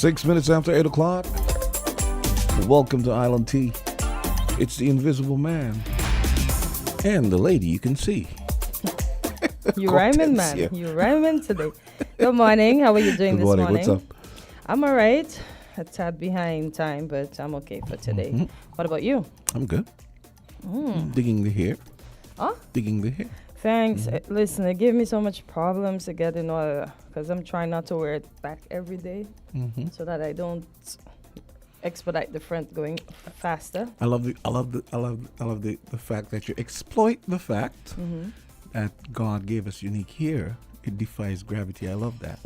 6 minutes after 8 o'clock. Welcome to Island Tea. It's the invisible man and the lady you can see. You rhyming, man. You rhyming today. Good morning. How are you doing this morning? What's up? I'm all right. A tad behind time, but I'm okay for today. Mm-hmm. What about you? I'm good. Digging the hair. Huh? Digging the hair. Thanks. Listen, it gave me so much problems to get in order because I'm trying not to wear it back every day so that I don't expedite the front going faster. I love the fact that you exploit the fact that God gave us unique hair. It defies gravity. I love that.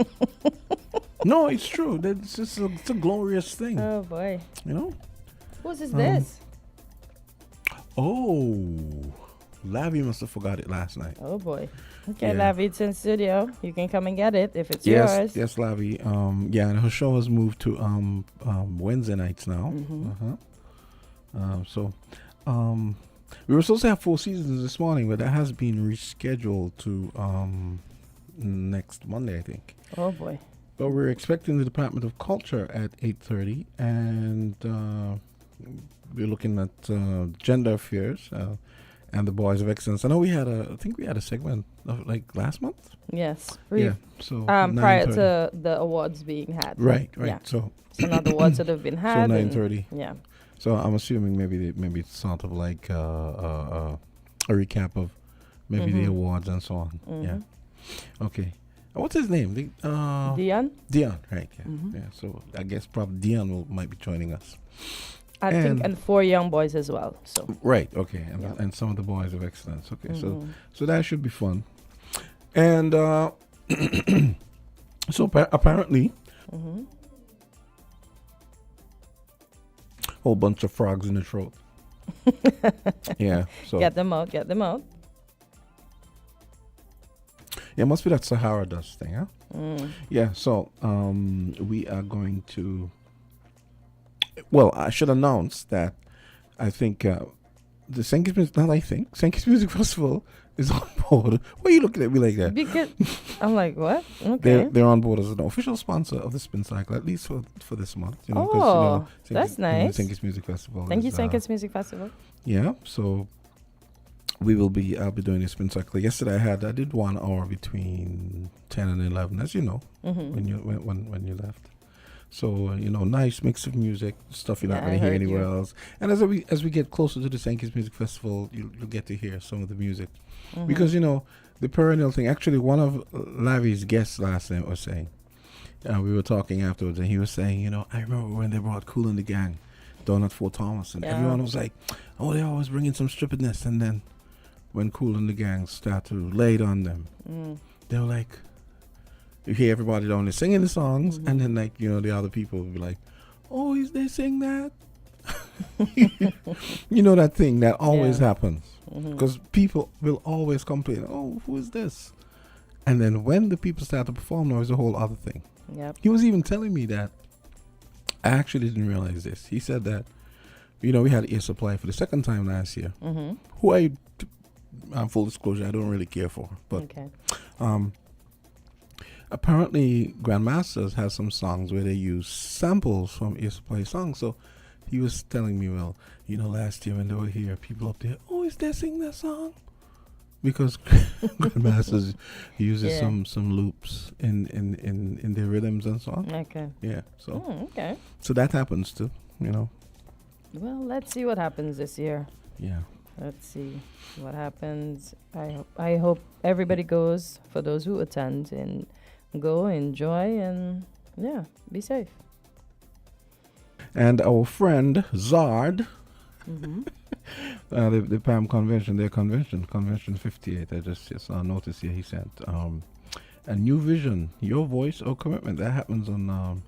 No, it's true. It's just it's a glorious thing. Oh boy. You know? Whose is this? Oh, Lavi must have forgot it last night. Oh boy. Okay, yeah. Lavi, it's in studio. You can come and get it if it's yours. Yes, Lavi. And her show has moved to Wednesday nights now. We were supposed to have 4 seasons this morning, but that has been rescheduled to next Monday, I think. Oh boy. But we're expecting the Department of Culture at 8:30, and we're looking at gender affairs and the Boys of Excellence. I know I think we had a segment of, like, last month. Yes. Yeah. So prior to the awards being had. Right. Yeah. So now the awards that have been had. So 9:30. Yeah. So I'm assuming maybe it's sort of like a recap of maybe the awards and so on. Yeah. Okay. What's his name? Dion? Dion, right. Yeah. Yeah. So I guess probably Dion might be joining us. I think, and 4 young boys as well. So right. Okay. And some of the Boys of Excellence. Okay. So that should be fun. And so apparently, whole bunch of frogs in the throat. Yeah. So get them out. Yeah, it must be that Sahara dust thing, huh? Yeah, so we are going to... Well, I should announce that I think the Sankey's Music Festival is on board. Why are you looking at me like that? Because I'm like, what? Okay. They're on board as an official sponsor of the Spin Cycle, at least for this month. That's nice. Sankey's Music Festival. Thank you, Sankey's Music Festival. Yeah, so... I'll be doing a spin cycle. Yesterday I did 1 hour between 10 and 11, as you know, when you left. So nice mix of music, stuff you're not going to hear anywhere else. And as we get closer to the Sankey's Music Festival, you'll get to hear some of the music, because the perennial thing. Actually, one of Lavi's guests last night was saying, we were talking afterwards, and he was saying, I remember when they brought Kool and the Gang down at Fort Thomas, and everyone was like, oh, they're always bringing some stupidness, and then when Kool and the Gang start to lay it on them, they were like, you hear everybody down there singing the songs, and then the other people will be like, oh, is they sing that? That thing that always happens, because people will always complain, oh, who is this? And then when the people start to perform, now is a whole other thing. Yep. He was even telling me that, I actually didn't realize this. He said that, we had Air Supply for the second time last year, who I... full disclosure, I don't really care for, but apparently Grandmasters has some songs where they use samples from Air Supply songs. So he was telling me, well, last year when they were here, people up there, oh, is they sing that song? Because Grandmasters uses some loops in their rhythms and so on. Okay. Yeah. So So that happens too. Well, let's see what happens this year. Yeah. Let's see what happens. I hope everybody goes, for those who attend, and go, enjoy, and be safe. And our friend Azard, the PAM convention, their convention 58. I just saw a notice here he sent. A new vision, your voice or commitment. That happens on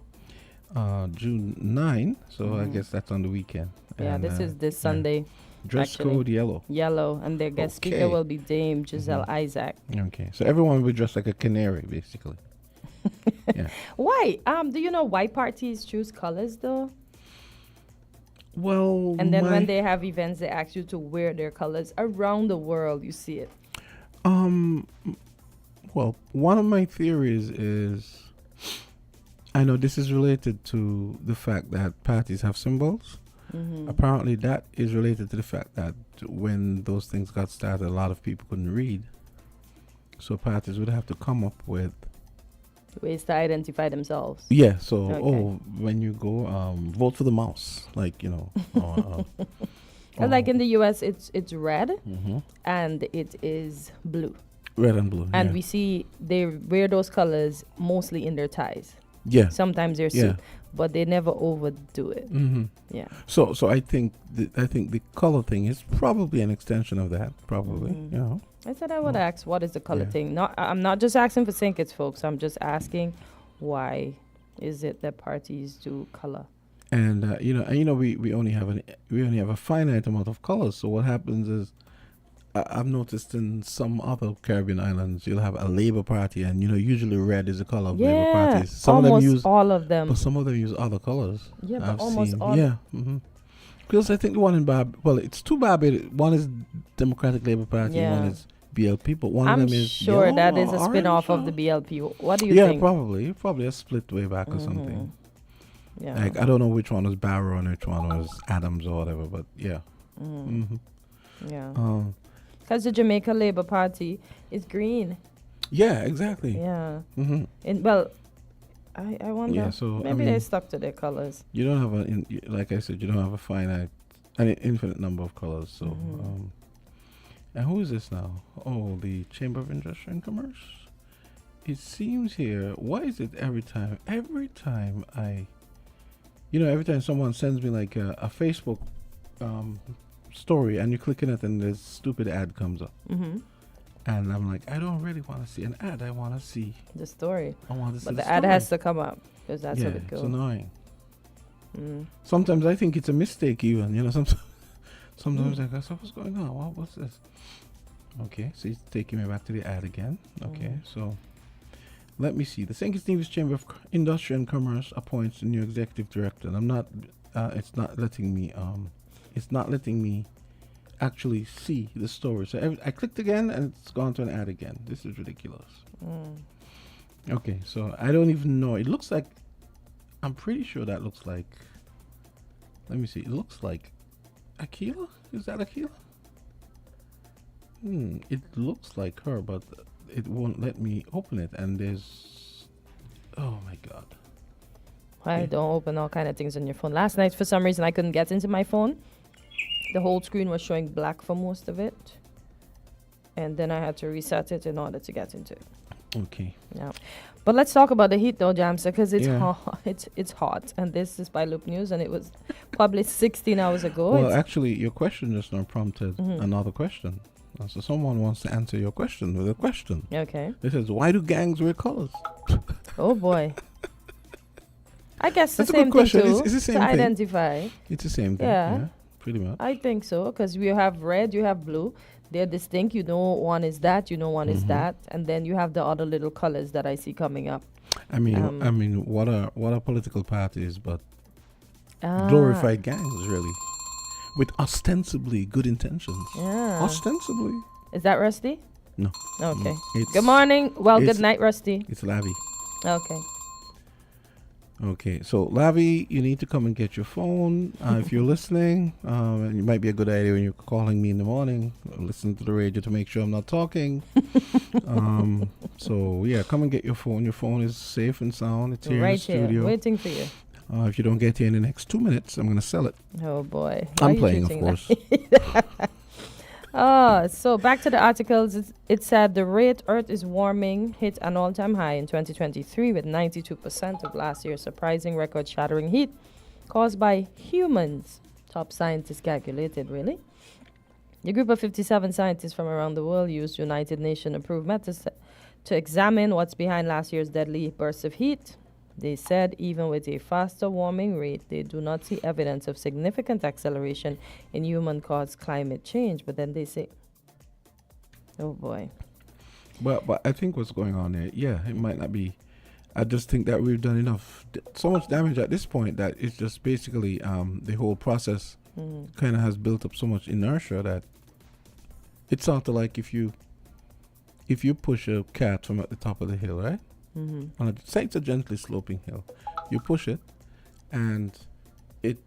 June 9. So I guess that's on the weekend. Yeah, and, this is this Sunday. Dress code yellow. Yellow, and their guest speaker will be Dame Giselle Isaac. Okay, so everyone will dress like a canary, basically. Yeah. Why? Do you know why parties choose colors though? Well, and then when they have events, they ask you to wear their colors around the world. You see it. Well, one of my theories is I know this is related to the fact that parties have symbols. Apparently, that is related to the fact that when those things got started, a lot of people couldn't read. So parties would have to come up with ways to identify themselves. Yeah, so Okay. when you go vote for the mouse, like Like in the US, it's red mhm. and it is blue, Red and blue. and yeah. we see they wear those colors mostly in their ties. Yeah. Sometimes their Yeah. suit, but they never overdo it. Mm-hmm. Yeah. So I think the color thing is probably an extension of that. Probably, Mhm. I said I would Well, ask, what is the color yeah. thing? I'm not just asking for trinkets, folks. I'm just asking, why is it that parties do color? And we only have a finite amount of colors. So what happens is, I've noticed in some other Caribbean islands, you'll have a Labour Party, and usually red is the color of Labour Yeah, parties. Some of almost them use, all of them. but some of them use other colors. Yeah, but I've almost seen. all. Yeah. Mm-hmm. Because I think the one in it's two Barbados. One is Democratic Labour Party, Yeah. one is BLP, but one I'm of them is sure yellow that is or a spin-off orange of the or- BLP. What do you Yeah, think? probably a split way back or something. Yeah. Like I don't know which one was Barrow and which one was Adams or whatever, but yeah. Mm-hmm. Yeah. Um, Because the Jamaica Labour Party is green. yeah, exactly. Yeah. Mm-hmm. And well, I wonder. Yeah, so Maybe they stuck to their colors. you don't have like I said, you don't have a finite, an infinite number of colors. So, and who is this now? Oh, the Chamber of Industry and Commerce. It seems here. Why is it every time I, every time someone sends me like a Facebook story and you click on it and this stupid ad comes up, and I'm like, I don't really want to see an ad. I want to see. The story. I want to see. But the the ad story. has to come up because that's yeah, how it goes. it's annoying. Mm. Sometimes I think it's a mistake even, sometimes I go, so what's going on? What's this? Okay, so it's taking me back to the ad again. Okay, so let me see. The St. Kitts Chamber of Industry and Commerce appoints a new executive director. And I'm not, it's not letting me actually see the story. So I clicked again and it's gone to an ad again. This is ridiculous. Okay, so I don't even know. It looks like, I'm pretty sure that looks like, let me see. It looks like Akila. Is that Akila? It looks like her, but it won't let me open it. And there's, oh my God. I don't open all kind of things on your phone. Last night, for some reason, I couldn't get into my phone. The whole screen was showing black for most of it. And then I had to reset it in order to get into it. Okay. Yeah. But let's talk about the heat though, Jamster, because it's Yeah. hot. It's hot. And this is by Loop News, and it was probably 16 hours ago. Well, It's- actually, your question just now prompted another question. So someone wants to answer your question with a question. okay. It says, why do gangs wear colors? Oh boy. I guess That's the a good same question. thing too. It's the same to thing. identify. It's the same thing. Yeah. Yeah, pretty much. I think so, because you have red, you have blue. They're distinct. You know one is that, you know one is that, and then you have the other little colors that I see coming up. I mean, what are political parties but Ah, glorified gangs, really, with ostensibly good intentions. Yeah. Ostensibly. Is that Rusty? No. Okay. It's, Good morning. Well, it's- good night, Rusty. It's Lavi. Okay. Okay, so Lavi, you need to come and get your phone if you're listening. And it might be a good idea when you're calling me in the morning. Listen to the radio to make sure I'm not talking. So yeah, come and get your phone. Your phone is safe and sound. It's here in the Right here, studio. waiting for you. If you don't get here in the next 2 minutes, I'm gonna sell it. Oh boy. Why are I'm you playing, of choosing course. that? So back to the articles. It said the rate Earth is warming hit an all-time high in 2023 with 92% of last year's surprising record-shattering heat caused by humans. Top scientists calculated, really. The group of 57 scientists from around the world used United Nations-approved methods to examine what's behind last year's deadly bursts of heat. They said even with a faster warming rate, they do not see evidence of significant acceleration in human-caused climate change. But then they say, oh boy. But I think what's going on there, yeah, it might not be. I just think that we've done enough, so much damage at this point that it's just basically the whole process kind of has built up so much inertia that it's sort of like if you push a cat from at the top of the hill, right? Say it's a gently sloping hill. You push it, and it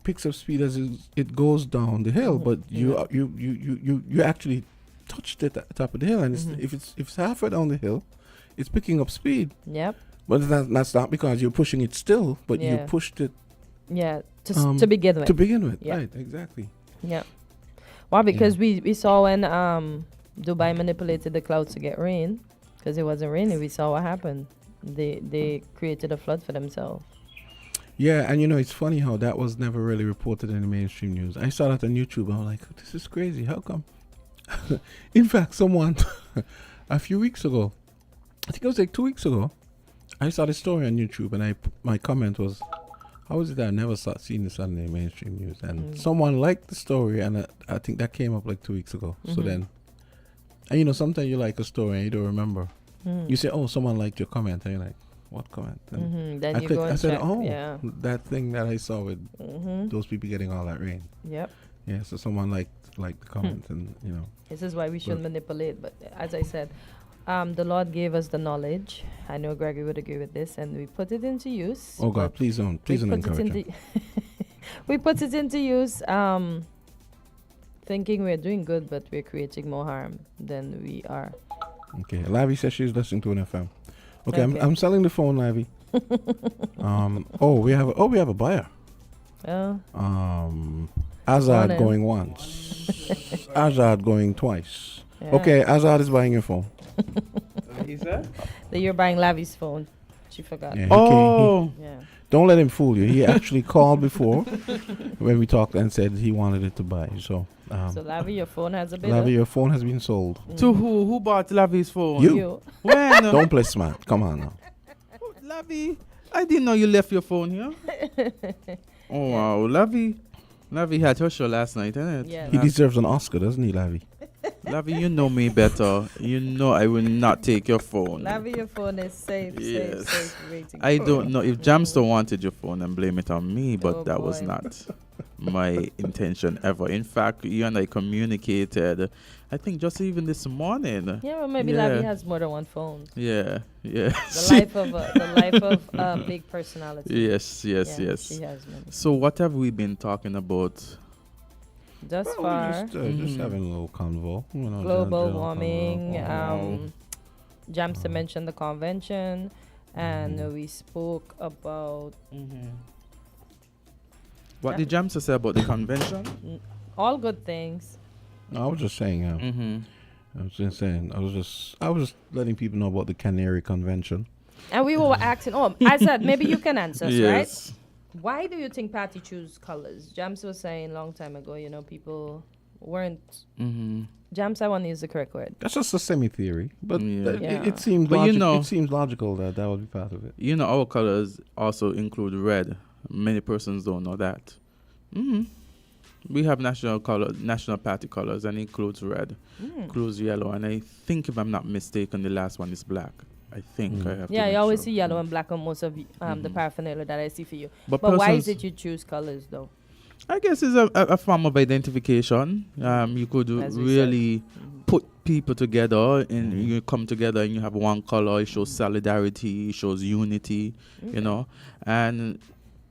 picks up speed as it goes down the hill. But you actually touched it at the top of the hill, and if it's halfway down the hill, it's picking up speed. Yep. But that's not because you're pushing it still, but you pushed it. Yeah, to begin with. To begin with, yeah. right? Exactly. Yeah. Well, because we saw when Dubai manipulated the clouds to get rain, because it wasn't raining. We saw what happened. They created a flood for themselves. Yeah, and it's funny how that was never really reported in the mainstream news. I saw that on YouTube. I was like, this is crazy. How come? In fact, someone a few weeks ago, I think it was like 2 weeks ago, I saw the story on YouTube, and my comment was, how is it that I never seen this on the mainstream news? And someone liked the story, and I think that came up like 2 weeks ago. So then, and sometimes you like a story and you don't remember. You say, oh, someone liked your comment, and you're like, what comment? And then I said, check. oh, that thing that I saw with those people getting all that rain. Yep. Yeah, so someone liked the comment, and This is why we shouldn't manipulate. But as I said, the Lord gave us the knowledge. I know Gregory would agree with this, and we put it into use. Oh God, please don't encourage him. We put it into use, thinking we're doing good, but we're creating more harm than we are. Okay, Lavi says she's listening to an FM. Okay. I'm selling the phone, Lavi. We have a buyer. Oh. Azard going once. Azard going twice. Yeah. Okay, Azard is buying your phone. He said? That you're buying Lavi's phone. She forgot. Yeah, Yeah. Don't let him fool you. He actually called before when we talked and said he wanted it to buy. So Lavi, your phone has a bidder. Lavi, your phone has been sold. To who? Who bought Lavi's phone? You. When? Don't play smart. Come on now. Lavi, I didn't know you left your phone here. Oh, wow. Lavi had her show last night, didn't it? Yeah. He deserves an Oscar, doesn't he, Lavi? Lavi, you know me better. You know I will not take your phone. Lavi, your phone is safe, Yes. safe rating. I don't know. If Jamster wanted your phone, then blame it on me, but that was not my intention ever. In fact, you and I communicated, I think just even this morning. Yeah, well, maybe Lavi has more than one phone. Yeah. The life of a big personality. Yes. She has many. So what have we been talking about? Thus far, Just having a little convo. global warming. Convo. Jamster mentioned the convention, and we spoke about What did Jamster say about the convention? all good things. No, I was just saying. I was just saying. I was just letting people know about the Canary Convention. And we were asking, I said, maybe you can answer us, Yes. right? Why do you think Patty choose colors? Jams was saying a long time ago, people weren't. Jams, I want to use the correct word. That's just a semi-theory, but Yeah. it seems But it seems logical that would be part of it. Our colors also include red. Many persons don't know that. We have national party colors, and it includes red, includes yellow, and I think, if I'm not mistaken, the last one is black. I think I have to Yeah, make you always sure. see yellow and black on most of the paraphernalia that I see for you. But Why is it you choose colors, though? I guess it's a form of identification. You could As we really put people together, and you come together and you have one color. It shows solidarity, it shows unity, And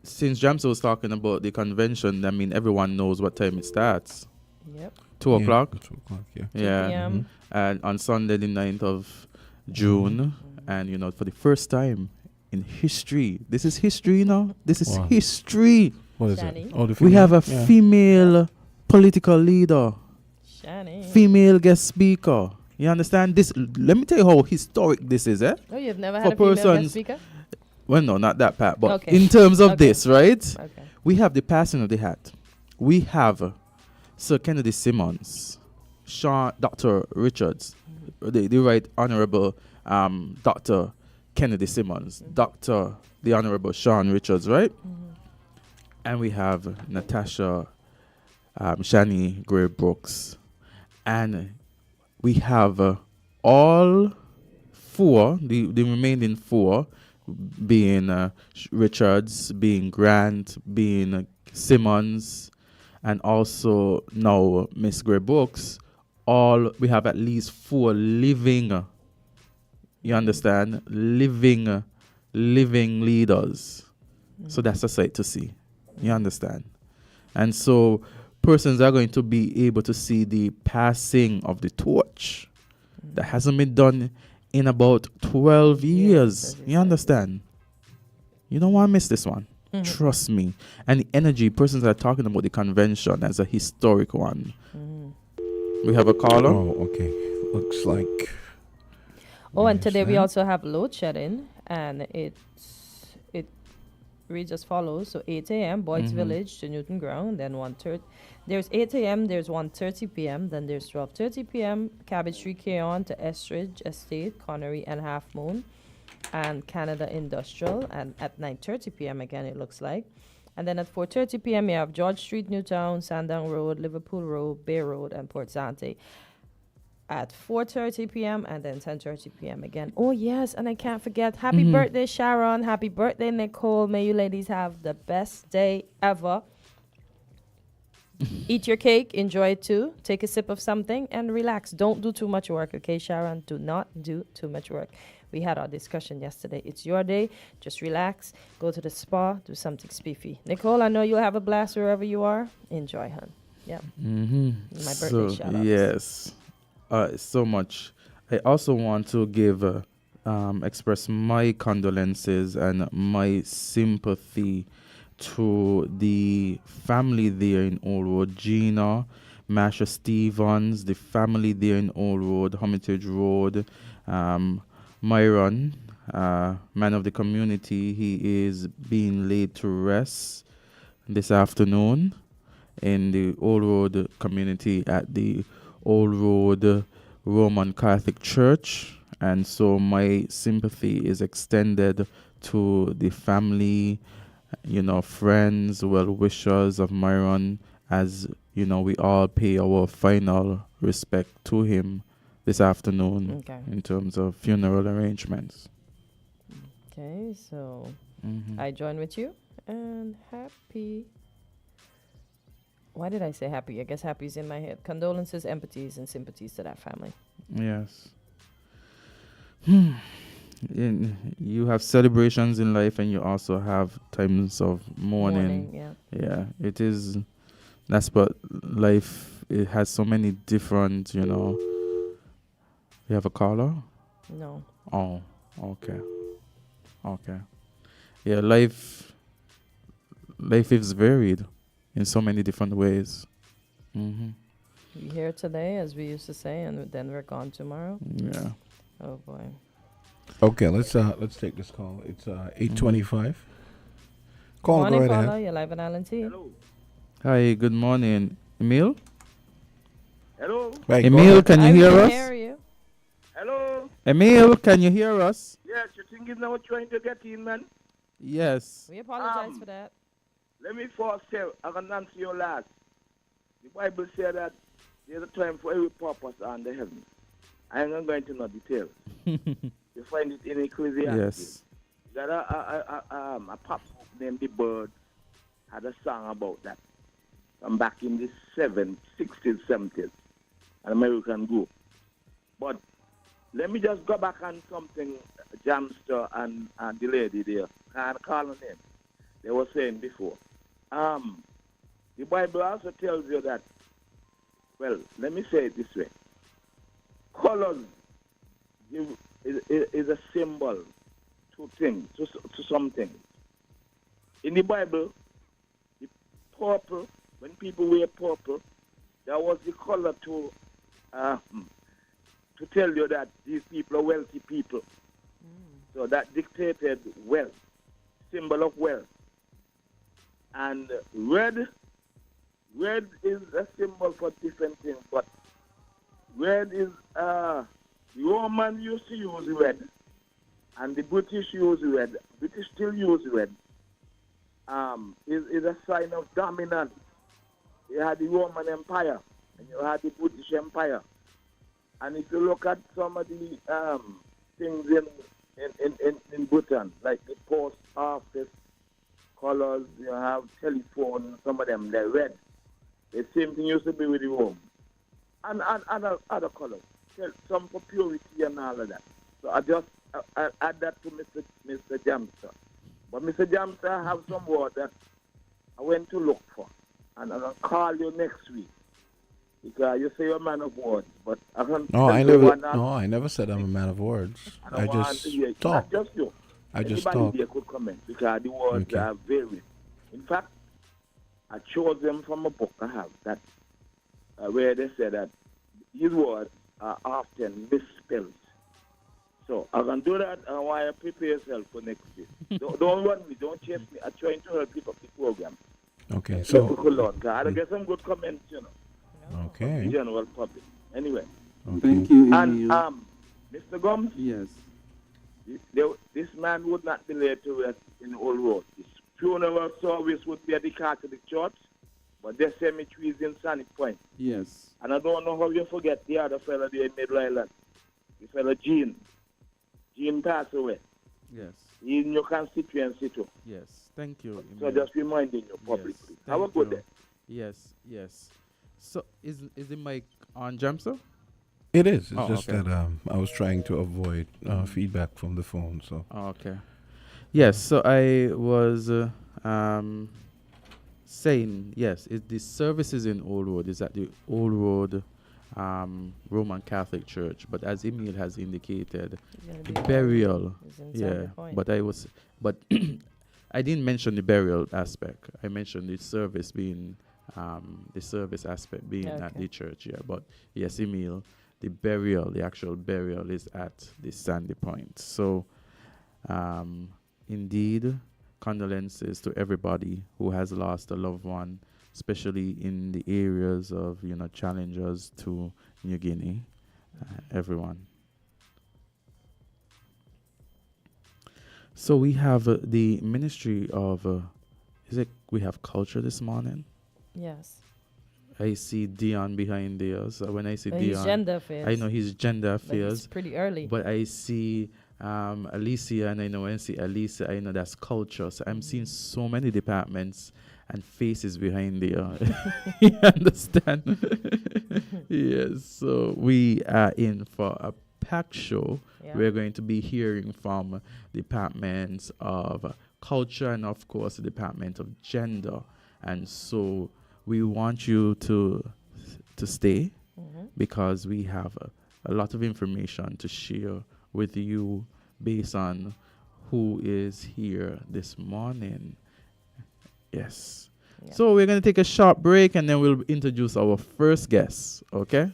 since Jamsa was talking about the convention, I mean, everyone knows what time it starts. Yep. 2 o'clock. 2 o'clock, yeah. 2 p.m. And on Sunday, the 9th of June. And, for the first time in history, this is history, This is history. What is Shani. it? Oh, the We have a yeah. female political leader, Shani. female guest speaker. You understand this? Let me tell you how historic this is, eh? Oh, you've never For had a female persons- guest speaker? Well, no, not that part. But Okay. in terms of Okay. this, right? Okay. We have the passing of the hat. We have Sir Kennedy Simmons, Dr. Richards, the Right Honorable Dr. Kennedy Simmons, the Honorable Sean Richards, right? And we have Natasha Shani Gray Brooks. And we have all four, the remaining four, being Richards, being Grant, being Simmons, and also now Miss Gray Brooks. We have at least 4 living You understand? Living leaders. So that's a sight to see. You understand? And so persons are going to be able to see the passing of the torch that hasn't been done in about 12 years. You understand? You don't want to miss this one. Trust me. And the energy, persons are talking about the convention as a historic one. We have a caller. Oh, okay. Looks like. Oh, and today we also have load shedding, and it reads as follows. So 8 a.m. Boyd's Village to Newton Ground, then 1:30. There's 8 a.m. There's 1:30 p.m. Then there's 12:30 p.m. Cabbage Tree Keon to Estridge Estate, Connery and Half Moon, and Canada Industrial, and at 9:30 p.m. again it looks like. And then at 4:30 p.m. you have George Street, Newtown, Sandown Road, Liverpool Road, Bay Road, and Port Zante at 4:30 p.m. and then 10:30 p.m. again. Oh, yes, and I can't forget, happy birthday, Sharon. Happy birthday, Nicole. May you ladies have the best day ever. Eat your cake, enjoy it too. Take a sip of something and relax. Don't do too much work, okay, Sharon? Do not do too much work. We had our discussion yesterday. It's your day. Just relax. Go to the spa. Do something spiffy. Nicole, I know you'll have a blast wherever you are. Enjoy, hun. Yeah. My birthday shout out. Yes. So much. I also want to express my condolences and my sympathy to the family there in Old Road, Gina, Masha Stevens, the family there in Old Road, Hermitage Road, Myron, man of the community. He is being laid to rest this afternoon in the Old Road community at the Old Road Roman Catholic Church, and so my sympathy is extended to the family, friends, well-wishers of Myron, as we all pay our final respect to him this afternoon in terms of funeral arrangements. Okay, so I join with you, and happy. Why did I say happy? I guess happy is in my head. Condolences, empathies, and sympathies to that family. Yes. You have celebrations in life, and you also have times of mourning. Yeah. It is. That's what life. It has so many different. You have a caller? No. Oh. Okay. Yeah. Life is varied in so many different ways. We're here today, as we used to say, and then we're gone tomorrow. Yeah. Oh boy. Okay, let's take this call. It's 8:25. Call, morning, go right caller. ahead. You're live on Allen T. Hello. Hi. Good morning, Emil. Hello. Right, Emil, can you hear us? Hear you. Hello. Emil, can you hear us? Yes, you thinking now trying to get in, man? Yes. We apologize for that. Let me first say, I can answer your last. The Bible said that there's a time for every purpose under heaven. I ain't going to know details. You find it in Ecclesiastes. Yes. That a pop group named The Birds had a song about that. From back in the 60s, 70s, an American group. But let me just go back on something Jamster and the lady there, can't call her name, they were saying before. The Bible also tells you that, well, let me say it this way. Colors is a symbol to things, to some things. In the Bible, the purple, when people wear purple, that was the color to tell you that these people are wealthy people. So that dictated wealth, symbol of wealth. And red is a symbol for different things, but red is, the Roman used to use red, and the British use red. British still use red. Is a sign of dominance. You had the Roman Empire, and you had the British Empire. And if you look at some of the things in Britain, like the post office colors, you have telephone, some of them, they're red. The same thing used to be with the Rome. And other colors, some for purity and all of that. So I add that to Mr. Jamster. But Mr. Jamster, I have some word that I went to look for. And I'm going to call you next week. Because you say you're a man of words. But I can't I never said I'm a man of words. I just talk. Not just you. I just Anybody talk. there could comment because the words are varied. In fact, I chose them from a book I have that where they say that these words are often misspelled. So I'm going to do that, and I want you to prepare yourself for next week. don't run me, don't chase me. I'm trying to help pick up the program. Okay, so... I'll get some good comments, Okay. The general public. Anyway. Okay. Thank you, And Emil. Mr. Gumbs? Yes. This man would not be laid to rest in the old road. His funeral service would be at the Catholic Church, but their cemetery is in Sonic Point. Yes. And I don't know how you forget the other fellow there in Middle Island. The fellow Gene. Gene passed away. Yes. He's in your constituency too. Yes. Thank you, So Emil. just reminding you publicly. Yes, Have a thank good you. day. Yes, yes. So is the mic on, Jamster? It is. It's Oh, just okay. that I was trying to avoid feedback from the phone, so... Okay. Yes, so I was saying, yes, the services in Old Road is at the Old Road Roman Catholic Church, but as Emil has indicated, the burial, but I didn't mention the burial aspect. I mentioned the service being, the service aspect being at the church, but yes, Emil, the actual burial is at the Sandy Point. So, indeed, condolences to everybody who has lost a loved one, especially in the areas of, challenges to New Guinea. Everyone. So we have the Ministry of, we have culture this morning? Yes. I see Dion behind there. So when I see Dion, he's gender affairs. I know he's gender affairs. It's pretty early. But I see Alicia, and I know when I see Alicia, I know that's culture. So I'm seeing so many departments and faces behind there. You understand? Yes. So we are in for a packed show. Yeah. We're going to be hearing from departments of culture and, of course, the Department of Gender. And so we want you to stay because we have a lot of information to share with you based on who is here this morning. Yes. Yeah. So we're going to take a short break and then we'll introduce our first guest. Okay?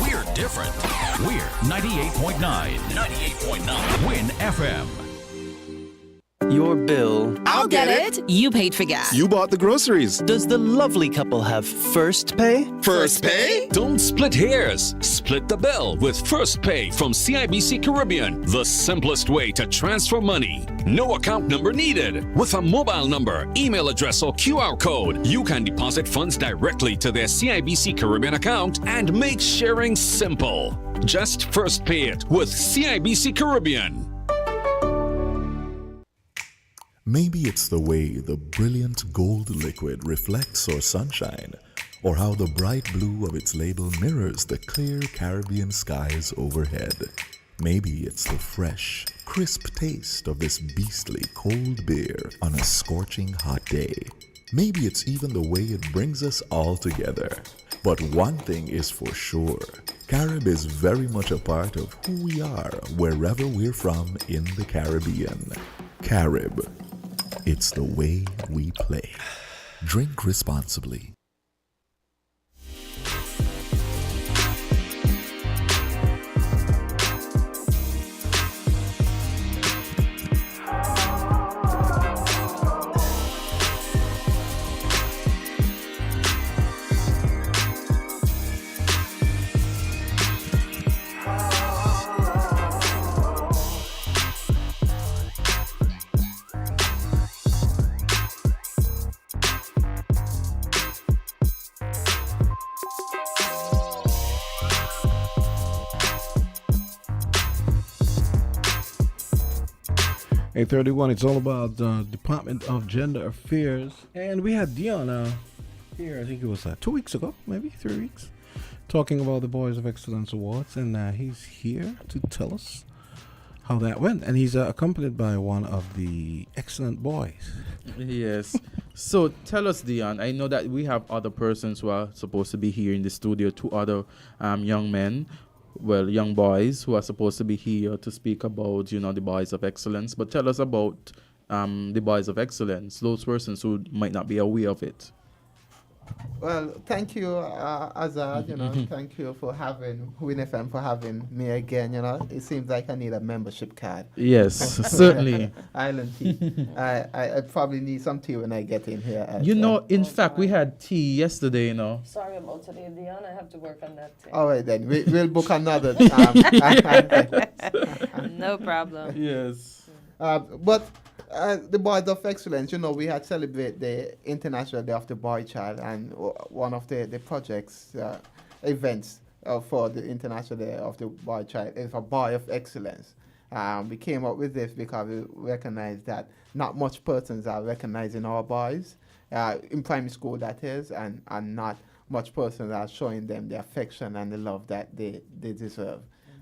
We're different. We're 98.9. 98.9. Win FM. Your bill. I'll get it. You paid for gas. You bought the groceries. Does the lovely couple have first pay? First pay? Don't split hairs. Split the bill with First Pay from CIBC Caribbean. The simplest way to transfer money. No account number needed. With a mobile number, email address, or QR code, you can deposit funds directly to their CIBC Caribbean account and make sharing simple. Just First Pay it with CIBC Caribbean. Maybe it's the way the brilliant gold liquid reflects our sunshine, or how the bright blue of its label mirrors the clear Caribbean skies overhead. Maybe it's the fresh, crisp taste of this beastly cold beer on a scorching hot day. Maybe it's even the way it brings us all together. But one thing is for sure, Carib is very much a part of who we are wherever we're from in the Caribbean. Carib. It's the way we play. Drink responsibly. 8:31. It's all about the Department of Gender Affairs. And we had Dion here, I think it was 2 weeks ago, maybe 3 weeks, talking about the Boys of Excellence Awards. And he's here to tell us how that went. And he's accompanied by one of the excellent boys. Yes. So tell us, Dion, I know that we have other persons who are supposed to be here in the studio, 2 other young men, young boys who are supposed to be here to speak about, the Boys of Excellence. But tell us about the Boys of Excellence, those persons who might not be aware of it. Well, thank you, Azard. Thank you for having WINNFM for having me again. It seems like I need a membership card. Yes, certainly. Island tea. I probably need some tea when I get in here. In fact, we had tea yesterday. Sorry about today, Dion. I have to work on that thing. All right then, we'll book another. No problem. Yes. But the Boys of Excellence, we had celebrated the International Day of the Boy Child, and one of the projects, events for the International Day of the Boy Child is a Boy of Excellence. We came up with this because we recognize that not much persons are recognizing our boys, in primary school that is, and not much persons are showing them the affection and the love that they deserve.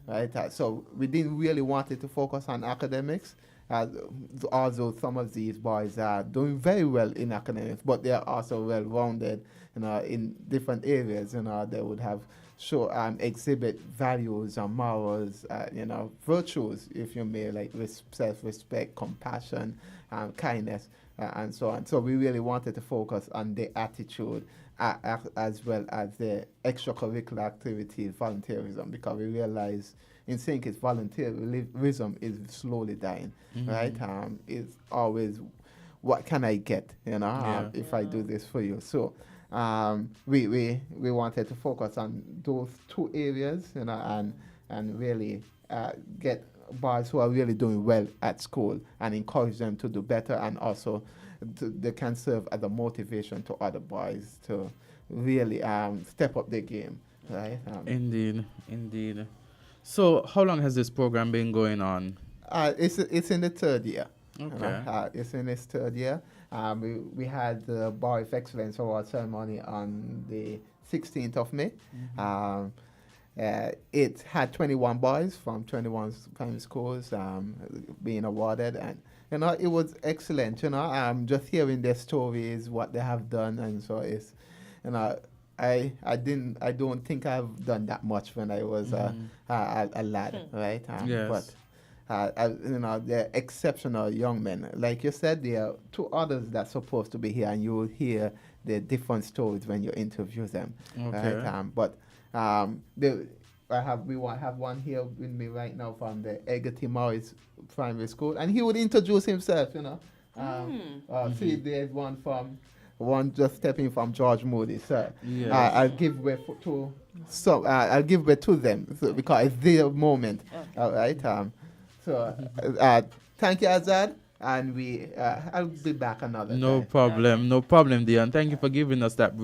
Right? So we didn't really want it to focus on academics. Although some of these boys are doing very well in academics, but they are also well-rounded, in different areas. They would have exhibit values and morals, virtues, if you may, like self-respect, compassion, kindness, and so on. So we really wanted to focus on the attitude as well as the extracurricular activities, volunteerism, because we realize in sync is volunteerism is slowly dying, right? It's always, what can I get, if I do this for you? So we wanted to focus on those 2 areas, and really get boys who are really doing well at school and encourage them to do better, and also they can serve as a motivation to other boys to really step up their game, right? Indeed. So how long has this program been going on? It's in the 3rd year. Okay. It's in its 3rd year. We had the Boy of Excellence Award ceremony on the 16th of May. It had 21 boys from 21 primary schools being awarded, and it was excellent. Just hearing their stories, what they have done, and so it's, I don't think I've done that much when I was a lad, right? Yes. But they're exceptional young men. Like you said, there are 2 others that's supposed to be here, and you will hear the different stories when you interview them. Okay. Right? We have one here with me right now from the Egerty Morris Primary School, and he would introduce himself. See, there's one just stepping from George Moody, sir. Yes. I'll give way I'll give way to them because it's their moment. Okay. All right. Thank you, Azard, and I'll be back another time. No problem, Dion. Thank you for giving us that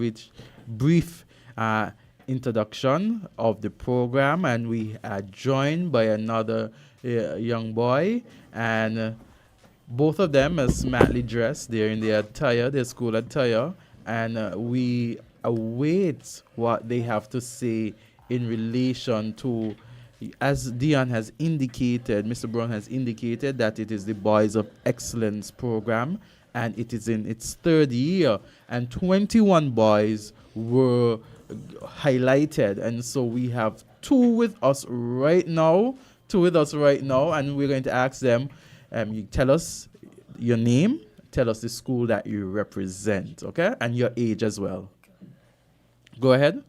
brief introduction of the program, and we are joined by another young boy, and both of them are smartly dressed. They're in their school attire, and we await what they have to say in relation to, as Dion has indicated, Mr. Brown has indicated that it is the Boys of Excellence program, and it is in its 3rd year, and 21 boys were highlighted, and so we have 2 with us right now, and we're going to ask them, you tell us your name, tell us the school that you represent, okay, and your age as well. Go ahead.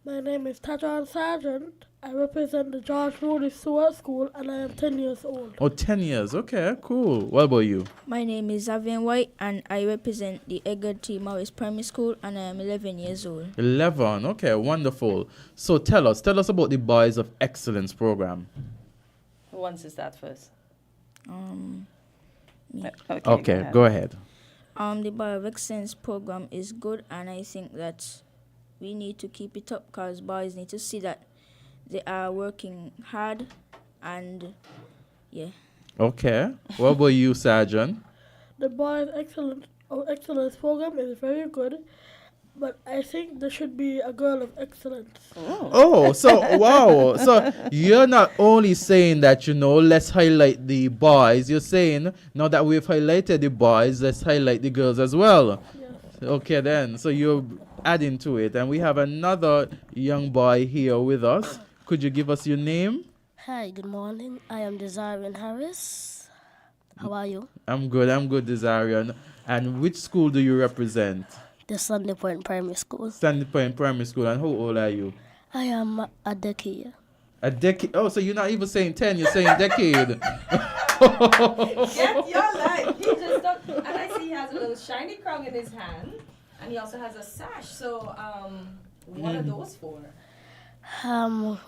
My name is Tajan Sargent. I represent the George Moody Stewart School, and I am 10 years old. Oh, 10 years. Okay, cool. What about you? My name is Xavier White, and I represent the Edgar T. Morris Primary School, and I am 11 years old. 11. Okay, wonderful. So tell us about the Boys of Excellence program. Who wants to start first? Me. Okay, go ahead. The Boy of Excellence program is good, and I think that we need to keep it up because boys need to see that they are working hard, and yeah. Okay. What about you, Sergeant? The boys' excellence program is very good, but I think there should be a girl of excellence. Oh, so wow. So you're not only saying that, let's highlight the boys. You're saying now that we've highlighted the boys, let's highlight the girls as well. Yes. Okay, then. So you're adding to it. And we have another young boy here with us. Could you give us your name? Hi, good morning. I am Desarian Harris. How are you? I'm good, Desarian. And which school do you represent? The Sunday Point Primary School. Sandy Point Primary School. And how old are you? I am a decade. A decade? Oh, so you're not even saying 10, you're saying decade. Get your life. He just don't, and I see he has a little shiny crown in his hand, and he also has a sash. So, what are those for?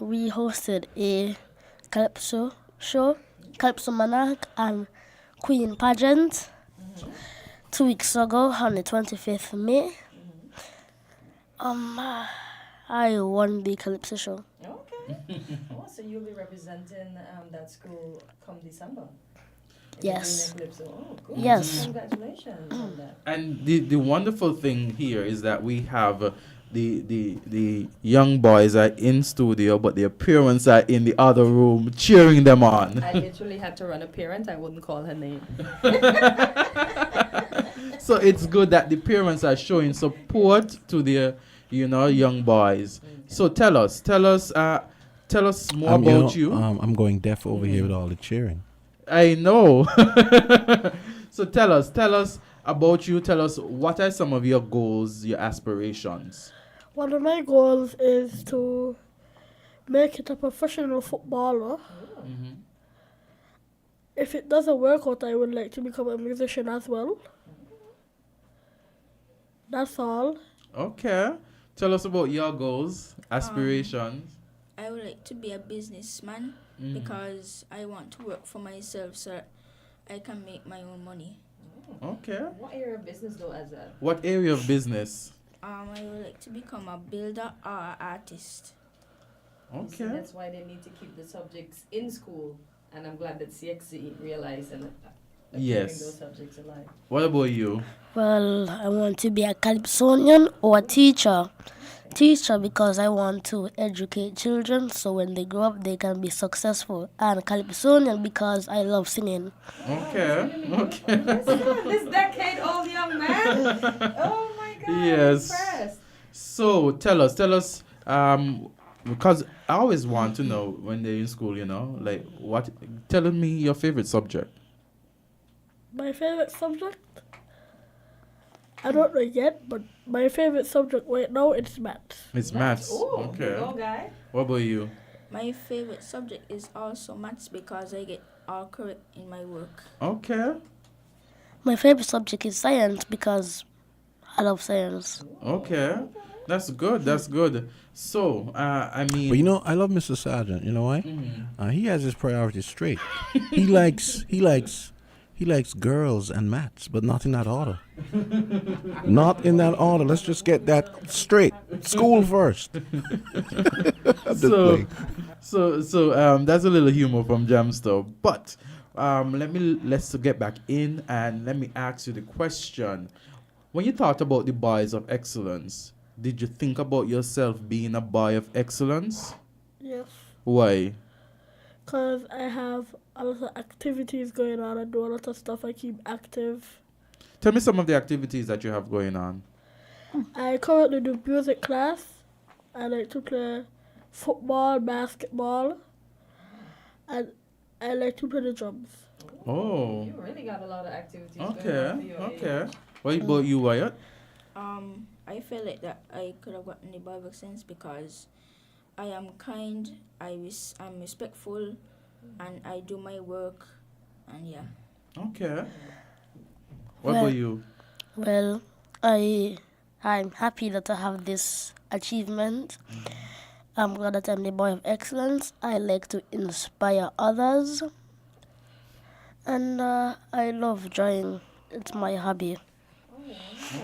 We hosted a Calypso show, Calypso Monarch and Queen pageant 2 weeks ago on the 25th of May. I won the Calypso show. Okay. Oh, so you'll be representing that school come December? Yes. Oh, cool. Yes. Congratulations on that. And the wonderful thing here is that we have the young boys are in studio, but their parents are in the other room cheering them on. I literally had to run a parent. I wouldn't call her name. So it's good that the parents are showing support to their, young boys. So tell us more about you. I'm going deaf over here with all the cheering. I know. So tell us about you. Tell us, what are some of your goals, your aspirations? One of my goals is to make it a professional footballer. Mm-hmm. If it doesn't work out, I would like to become a musician as well. That's all. Okay. Tell us about your goals, aspirations. I would like to be a businessman because I want to work for myself so that I can make my own money. Okay. What area of business though, Azard? What area of business? I would like to become a builder or an artist. Okay. So that's why they need to keep the subjects in school, and I'm glad that CXC realized and keeping those subjects alive. What about you? Well, I want to be a Calypsonian or a teacher. Teacher because I want to educate children so when they grow up they can be successful. And Calypsonian because I love singing. Okay. This decade-old young man. Oh my God. Yes. I'm impressed. So tell us, because I always want to know when they're in school, like tell me your favorite subject. My favorite subject? I don't know yet, but my favorite subject right now is maths. It's maths. Ooh, Okay. go guy. What about you? My favorite subject is also maths because I get all correct in my work. Okay. My favorite subject is science because I love science. Okay. That's good. So, But I love Mr. Sargent. You know why? He has his priorities straight. he likes girls and maths, but not in that order. Not in that order. Let's just get that straight. School first. So that's a little humor from Jamster. But let's get back in and let me ask you the question. When you thought about the boys of excellence, did you think about yourself being a boy of excellence? Yes. Why? Because I have a lot of activities going on. I do a lot of stuff. I keep active. Tell me some of the activities that you have going on. I currently do music class. I like to play football, basketball, and I like to play the drums. Oh. You really got a lot of activities going Okay. on for your Okay. age. What about you, Wyatt? I feel like that I could have gotten the Bible sense because I am kind, I'm respectful, and I do my work, and yeah. Okay. What about you? Well, I'm happy that I have this achievement. I'm glad that I'm the boy of excellence. I like to inspire others. And I love drawing. It's my hobby.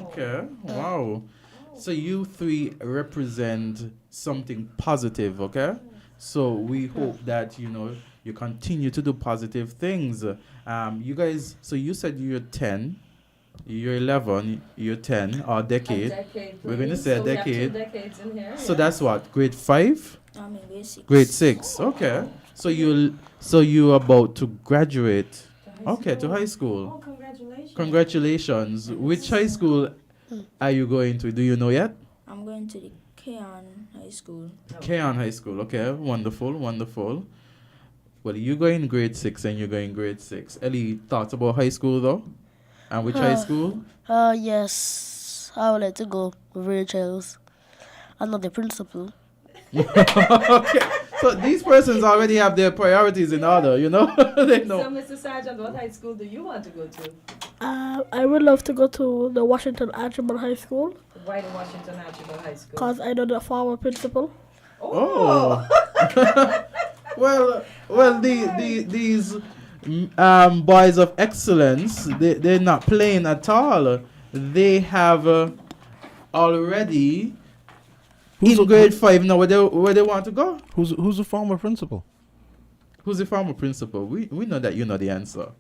Okay. Wow. So you three represent something positive, okay? So we hope that, you continue to do positive things. You guys, so you said you're 10, you're 11, you're 10, or decade. We're going to say a decade. We have 2 decades in here. So that's what, grade 5? I'm in grade 6. Grade 6. Okay. So you're about to graduate. To high school. Oh, congratulations. Congratulations. Which high school are you going to? Do you know yet? I'm going to the Keon High School. Keon High School. Okay. Wonderful. Wonderful. Well, you go in grade 6 and you're going grade 6. Ellie, thoughts about high school though? And which high school? Yes. I would like to go Rachel's. I'm not the principal. Okay. So these persons already have their priorities in order, you know? They know. So, Mr. Sergeant, what high school do you want to go to? I would love to go to the Washington Archibald High School. Why the Washington Archibald High School? Because I know the former principal. Oh. well, these boys of excellence, they're not playing at all. They have already in grade 5 now where they want to go. Who's the former principal? Who's the former principal? We know that you know the answer.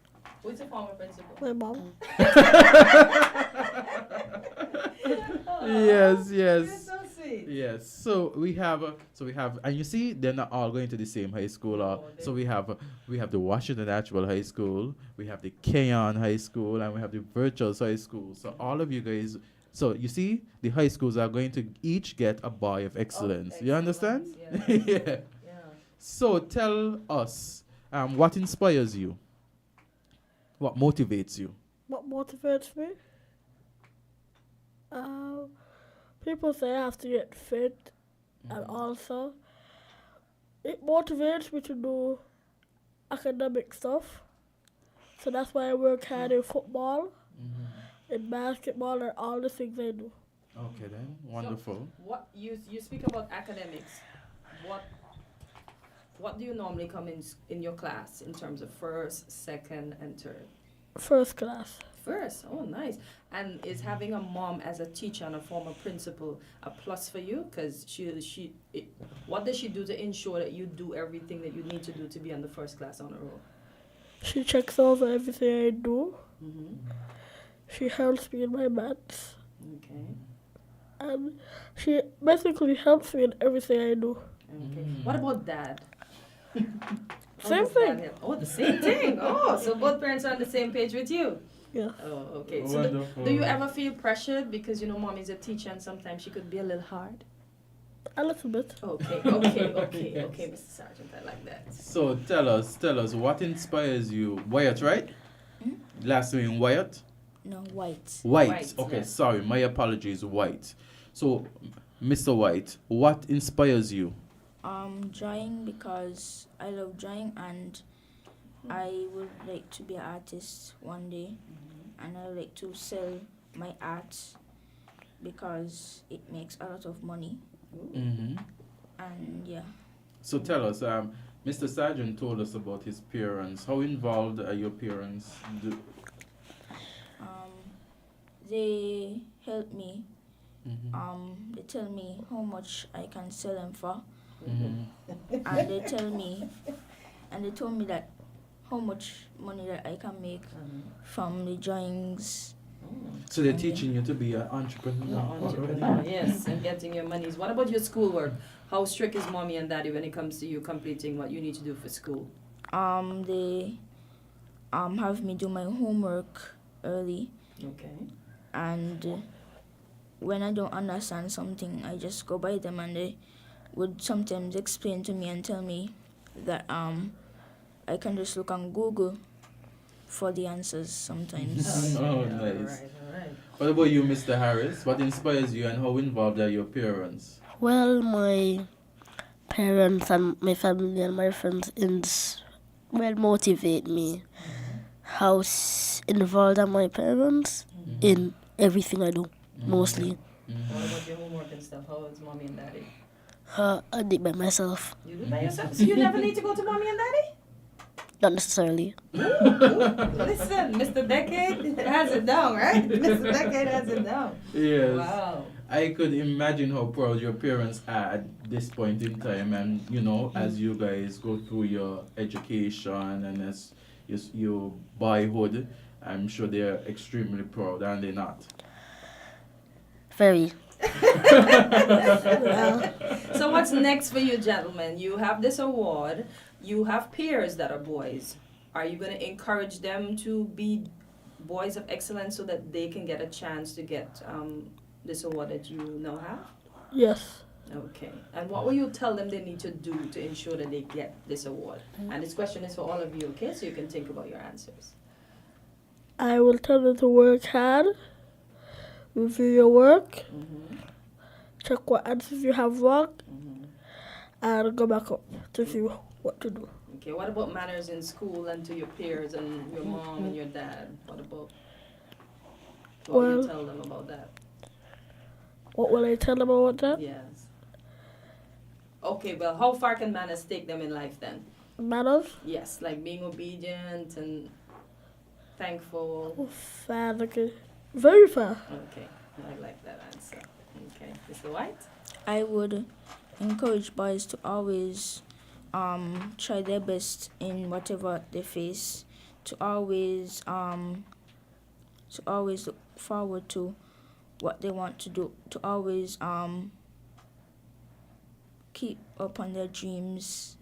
Who's the former principal? My mom. Yes. You're so sweet. Yes. So we have, and you see, they're not all going to the same high school. So we have the Washington Archibald High School, we have the Keon High School, and we have the Virtuous High School. So all of you guys. So you see, the high schools are going to each get a boy of excellence. You understand? Yeah. Yeah. So tell us, what inspires you? What motivates you? What motivates me? People say I have to get fit, and also it motivates me to do academic stuff. So that's why I work hard in football, in basketball, and all the things I do. Okay then, wonderful. So what you speak about academics? What do you normally come in your class in terms of first, second, and third? First class. First, oh nice. And is having a mom as a teacher and a former principal a plus for you? Because what does she do to ensure that you do everything that you need to do to be on the first class honor roll? She checks over everything I do. She helps me in my maths. Okay. And she basically helps me in everything I do. Okay. What about dad? Same thing. The same thing. Oh, so both parents are on the same page with you. Yeah. Oh, okay. So do you ever feel pressured because mom is a teacher and sometimes she could be a little hard? A little bit. Okay, Mr. Sergeant, I like that. So tell us what inspires you? Wyatt, right? Last name Wyatt? No, White. White. Okay, yes. sorry, my apologies, White. So, Mr. White, what inspires you? Drawing, because I love drawing and I would like to be an artist one day, and I would like to sell my art because it makes a lot of money. And yeah. So tell us, Mr. Sergeant told us about his parents. How involved are your parents? They help me. They tell me how much I can sell them for. And they told me that how much money that I can make from the drawings. So they're teaching you to be an entrepreneur. Yes, and getting your monies. What about your schoolwork? How strict is mommy and daddy when it comes to you completing what you need to do for school? They have me do my homework early. Okay. And when I don't understand something, I just go by them, and they would sometimes explain to me and tell me that I can just look on Google for the answers sometimes. Oh, nice. All right. What about you, Mr. Harris? What inspires you and how involved are your parents? Well, my parents and my family and my friends motivate me. How involved are my parents in everything I do, mostly. What about your homework and stuff? How is mommy and daddy? I do it by myself. You do it by yourself? So you never need to go to mommy and daddy? Not necessarily. Listen, Mr. Decade has it down, right? Mr. Decade has it down. Yes. Wow. I could imagine how proud your parents are at this point in time, and as you guys go through your education and as your boyhood, I'm sure they're extremely proud, are they not? Very. So what's next for you, gentlemen? You have this award. You have peers that are boys. Are you going to encourage them to be boys of excellence so that they can get a chance to get this award that you now have? Yes. Okay. And what will you tell them they need to do to ensure that they get this award? And this question is for all of you, okay? So you can think about your answers. I will tell them to work hard, review your work, check what answers you have wrong, and go back up to see what to do. Okay, what about manners in school and to your peers and your mom and your dad? What will you tell them about that? What will I tell them about that? Yes. Okay, well, how far can manners take them in life then? Manners? Yes, like being obedient and thankful. Far, okay. Very far. Okay, I like that answer. Okay, Mr. White? I would encourage boys to always try their best in whatever they face, to always look forward to what they want to do, to always keep up on their dreams,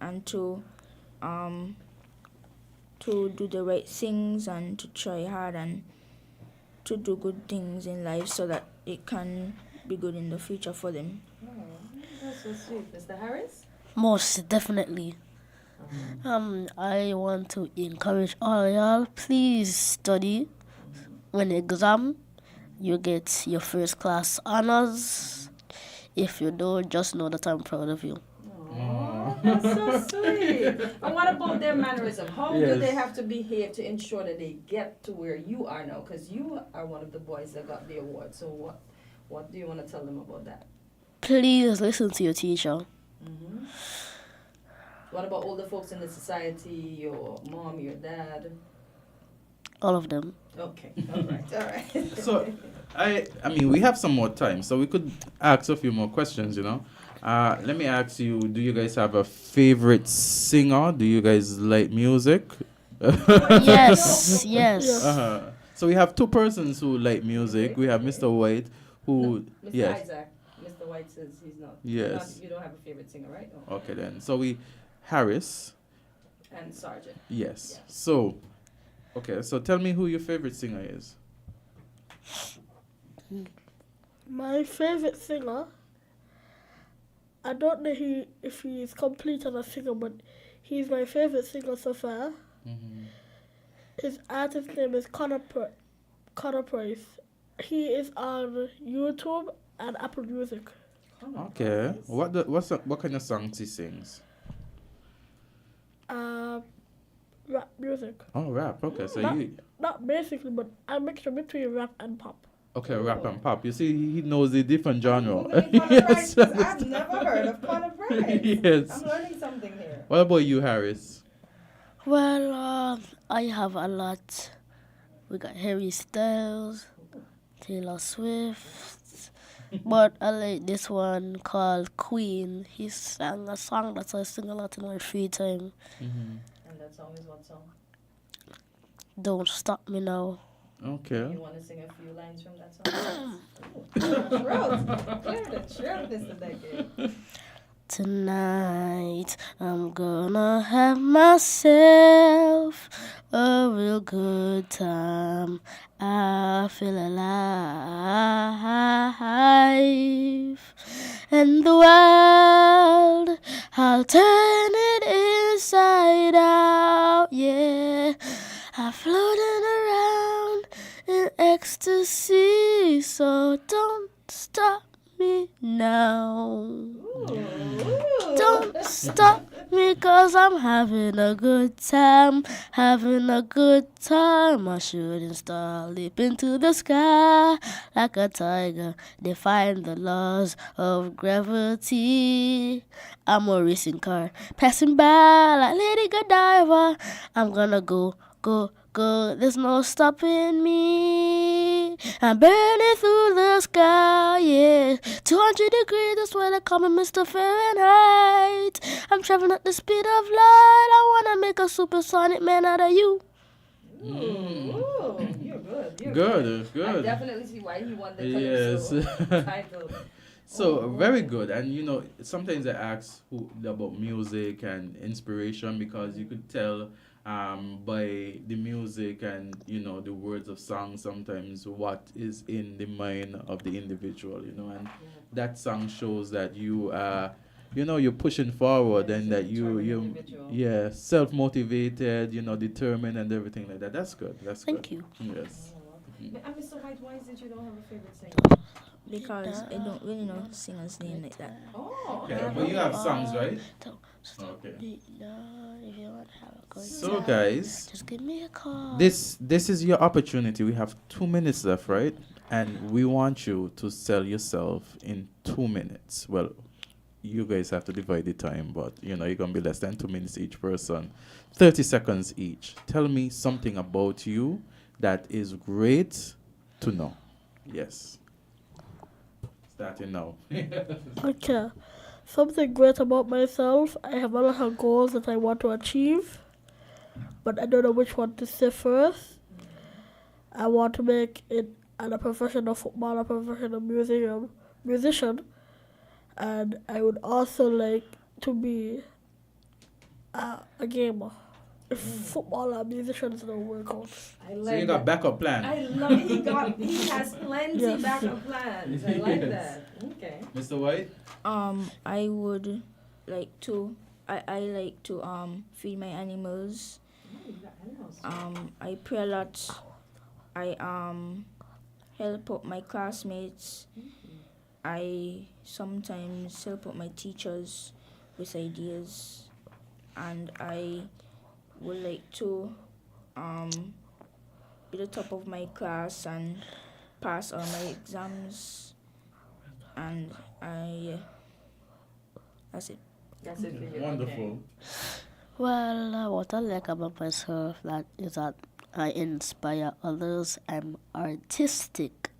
and to do the right things and to try hard and to do good things in life so that it can be good in the future for them. Oh, that's so sweet. Mr. Harris? Most definitely. I want to encourage all y'all, please study. When exam, you get your first class honors. If you don't, just know that I'm proud of you. Oh, that's so sweet. And what about their mannerism? How do they have to behave to ensure that they get to where you are now? Because you are one of the boys that got the award. So what do you want to tell them about that? Please listen to your teacher. What about older folks in the society, your mom, your dad? All of them. Okay, all right. So, I mean, we have some more time, so we could ask a few more questions, Let me ask you, do you guys have a favorite singer? Do you guys like music? Yes. So we have two persons who like music. We have Mr. White, who... No, Mr. Yes. Isaac. Mr. White says he's not. Yes. You don't have a favorite singer, right? No. Okay, then. So we... Harris. And Sergeant. Yes. So... Okay, so tell me who your favorite singer is. My favorite singer, I don't know if he is complete as a singer, but he's my favorite singer so far. His artist name is Connor Price. He is on YouTube and Apple Music. Okay. What kind of songs he sings? Rap music. Oh, rap. Okay, so not basically, but a mixture between rap and pop. Okay, rap and pop. You see, he knows a different genre. Yes. I've never heard of Connor Price. Yes. I'm learning something here. What about you, Harris? Well, I have a lot. We got Harry Styles, Taylor Swift, but I like this one called Queen. He sang a song that I sing a lot in my free time. And that song is what song? Don't Stop Me Now. Okay. You want to sing a few lines from that song? Clear the throat, Mr. Decade. Tonight I'm gonna have myself a real good time. I feel alive, and the world I'll turn it inside out. Yeah, I'm floating around in ecstasy, so don't stop me now. Don't stop Because I'm having a good time, having a good time. I shouldn't start leap into the sky like a tiger, defying the laws of gravity. I'm a racing car, passing by like Lady Godiva. I'm gonna go, go, go. There's no stopping me. I'm burning through the sky, yeah. 200 degrees, that's why they call me Mr. Fahrenheit. I'm traveling at the speed of light. I wanna make a supersonic man out of you. Ooh, you're good. You're Good. I definitely see why he won the Yes. Calypso title. So very good. And sometimes I ask about music and inspiration, because you could tell by the music and the words of songs sometimes what is in the mind of the individual, and that song shows that you you're pushing forward, and that you self-motivated, determined and everything like that. That's good. Thank you. Yes. Mr. White, why is it you don't have a favorite singer? Because I don't really know singer's name like that. Oh, Okay, but you have songs, right? Okay. So guys, just give me a call. This is your opportunity. We have 2 minutes left, right? And we want you to sell yourself in 2 minutes. Well, you guys have to divide the time, but you're gonna be less than 2 minutes each person. 30 seconds each. Tell me something about you that is great to know. Yes. Starting now. Okay. Something great about myself. I have a lot of goals that I want to achieve, but I don't know which one to say first. I want to make it a professional footballer, a professional musician, and I would also like to be a gamer. If football and musicians don't work out. So you got backup plan. I love it. He has plenty backup plans. I like that. Okay. Mr. White? I would like to I like to feed my animals. I pray a lot. I help out my classmates. I sometimes help out my teachers with ideas, and I would like to be the top of my class and pass all my exams, and that's it. That's it for you. Wonderful. Well, what I like about myself is that I inspire others. I'm artistic,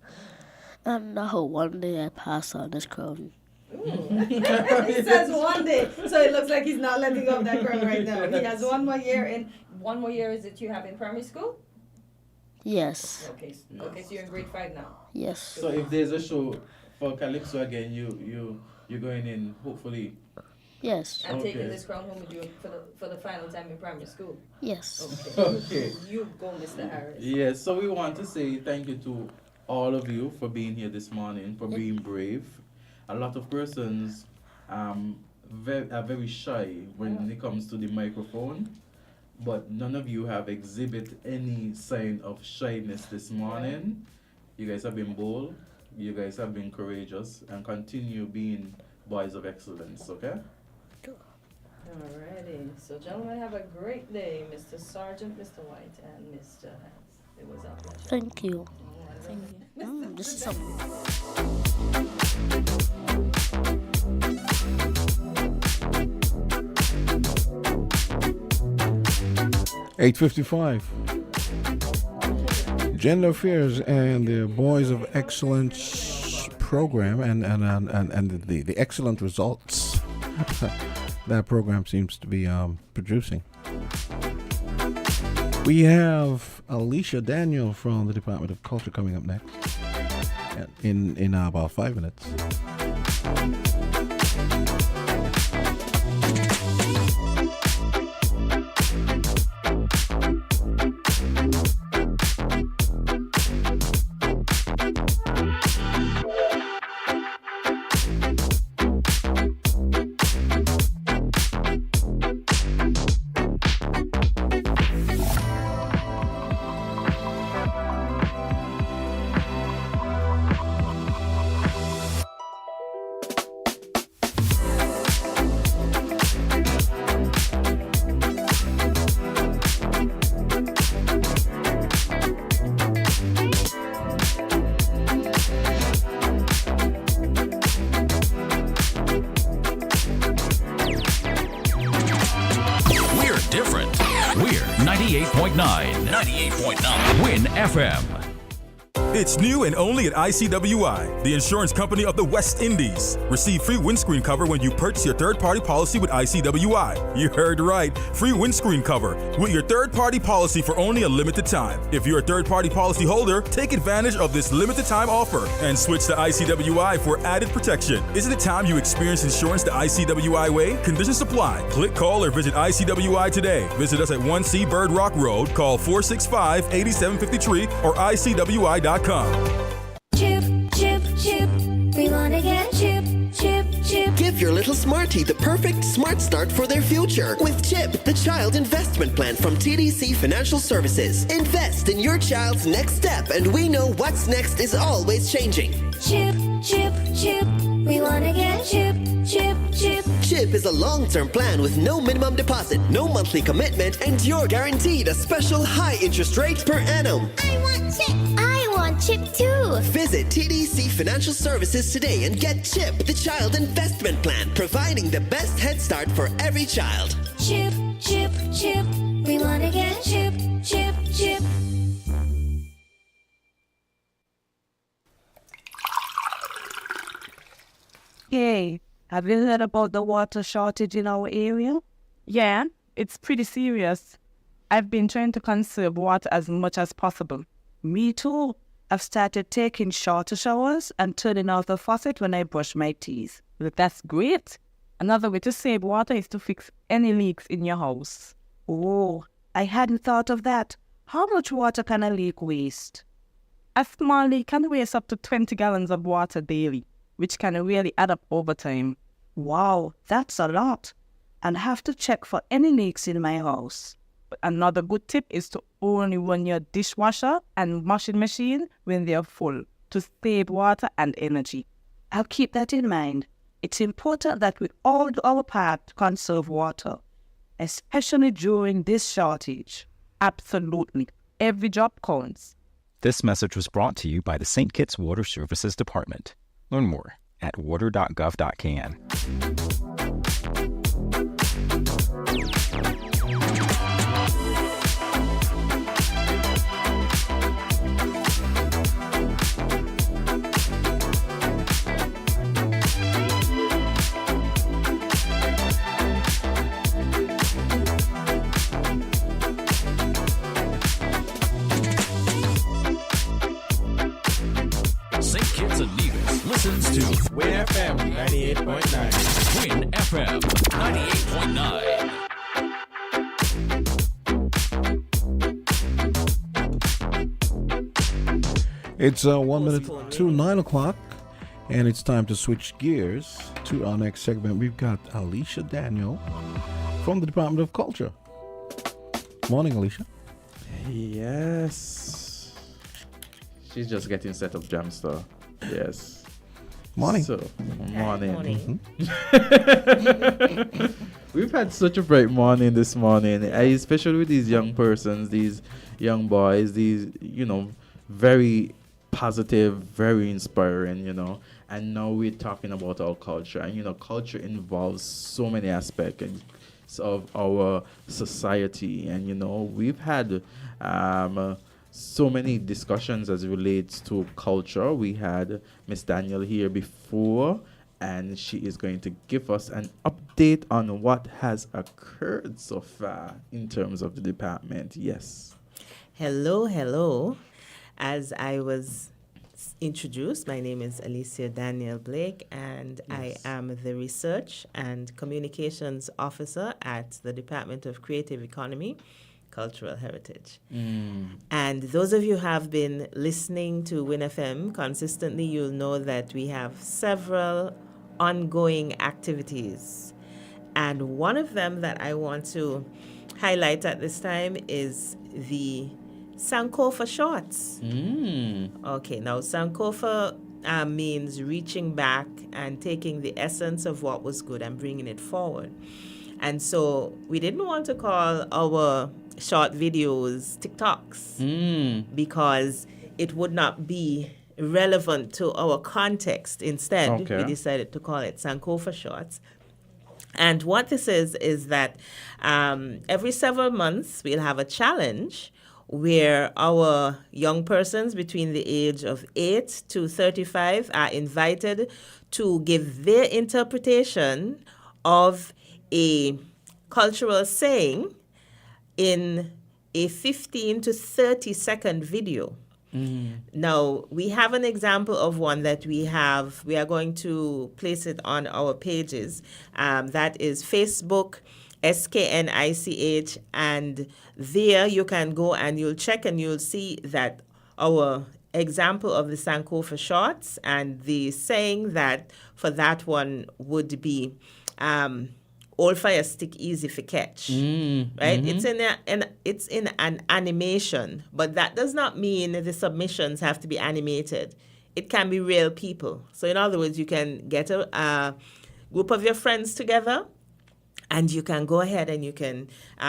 and I hope one day I pass on this crown. He says one day, so it looks like he's not letting go of that crown right now. He has one more year, and one more year is it you have in primary school? Yes. Okay, so you're in grade 5 now. Yes. So if there's a show for Calypso again, you're going in, hopefully. Yes. And taking this crown home with you for the final time in primary school. Yes. Okay. You go, Mr. Harris. Yes. So we want to say thank you to all of you for being here this morning, for being brave. A lot of persons are very shy when it comes to the microphone, but none of you have exhibited any sign of shyness this morning. You guys have been bold, you guys have been courageous, and continue being boys of excellence, okay? Alrighty. So, gentlemen, have a great day, Mr. Sergeant, Mr. White, and Mr. Hans. It was our pleasure. Thank you. Thank you. This is something. 8:55. Gender Affairs and the Boys of Excellence program and the excellent results that program seems to be producing. We have Alicia Daniel from the Department of Culture coming up next in about 5 minutes. 98.9 Win FM. It's new and only at ICWI, the insurance company of the West Indies. Receive free windscreen cover when you purchase your third-party policy with ICWI. You heard right. Free windscreen cover with your third-party policy for only a limited time. If you're a third-party policy holder, take advantage of this limited time offer and switch to ICWI for added protection. Isn't it time you experience insurance the ICWI way? Conditions apply. Click, call, or visit ICWI today. Visit us at 1C Bird Rock Road. Call 465-8753 or ICWI.com. Chip, chip, chip. We wanna get chip, chip, chip. Give your little smartie the perfect smart start for their future with CHIP, the child investment plan from TVC Financial Services. Invest in your child's next step, and we know what's next is always changing. Chip, chip, chip. We wanna get chip, chip, chip. CHIP is a long-term plan with no minimum deposit, no monthly commitment, and you're guaranteed a special high interest rate per annum. I want chip. I want chip too. Visit TDC Financial Services today and get CHIP, the child investment plan, providing the best head start for every child. Chip, chip, chip. We wanna get chip, chip, chip. Hey, have you heard about the water shortage in our area? Yeah, it's pretty serious. I've been trying to conserve water as much as possible. Me too. I've started taking shorter showers and turning off the faucet when I brush my teeth. But that's great. Another way to save water is to fix any leaks in your house. Oh, I hadn't thought of that. How much water can a leak waste? A small leak can waste up to 20 gallons of water daily, which can really add up over time. Wow, that's a lot. And have to check for any leaks in my house. But another good tip is to only run your dishwasher and washing machine when they're full to save water and energy. I'll keep that in mind. It's important that we all do our part to conserve water, especially during this shortage. Absolutely. Every drop counts. This message was brought to you by the St. Kitts Water Services Department. Learn more at water.gov.kn. St. Kitts and Nevis listens to Win FM 98.9. Win FM 98.9. It's 1 minute to 9 o'clock, and it's time to switch gears to our next segment. We've got Alicia Daniel from the Department of Culture. Morning, Alicia. Yes. She's just getting set up, Jamstar. Yes. Morning. So, morning. Morning. We've had such a bright morning this morning, especially with these young persons, these young boys, these, very positive, very inspiring, And now we're talking about our culture. And, culture involves so many aspects of our society. And, we've had so many discussions as it relates to culture. We had Miss Daniel here before, and she is going to give us an update on what has occurred so far in terms of the department. Yes. Hello. As I was introduced, my name is Alicia Daniel Blake, and I am the Research and Communications Officer at the Department of Creative Economy, Cultural Heritage. And those of you who have been listening to Win FM consistently, you'll know that we have several ongoing activities. And one of them that I want to highlight at this time is the Sankofa Shorts. Okay, now Sankofa means reaching back and taking the essence of what was good and bringing it forward. And so we didn't want to call our short videos TikToks because it would not be relevant to our context. Instead, we decided to call it Sankofa Shorts. And what this is that every several months we'll have a challenge where our young persons between the age of 8 to 35 are invited to give their interpretation of a cultural saying in a 15 to 30 second video. Now, we have an example of one that we are going to place it on our pages. That is Facebook, SKNICH, and there you can go and you'll check and you'll see that our example of the Sankofa shots and the saying that for that one would be all fire stick easy for catch, right? It's in an animation, but that does not mean the submissions have to be animated. It can be real people. So in other words, you can get a group of your friends together, and you can go ahead and you can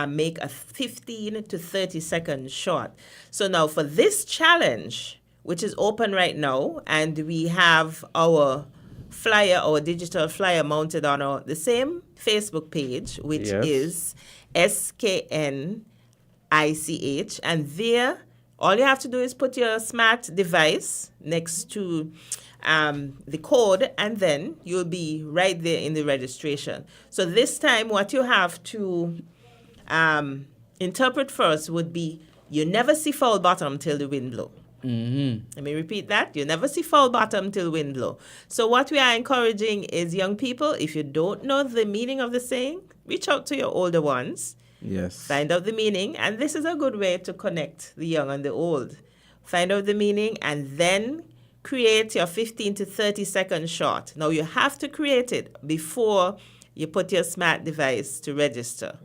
make a 15 to 30 second short. So now for this challenge, which is open right now, and we have our flyer, our digital flyer mounted on the same Facebook page, which is SKNICH. And there, all you have to do is put your smart device next to the code, and then you'll be right there in the registration. So this time, what you have to interpret first would be, you never see foul bottom till the wind blow. Let me repeat that. You never see foul bottom till wind blow. So what we are encouraging is young people, if you don't know the meaning of the saying, reach out to your older ones. Yes. Find out the meaning. And this is a good way to connect the young and the old. Find out the meaning and then create your 15 to 30 second short. Now you have to create it before you put your smart device to register.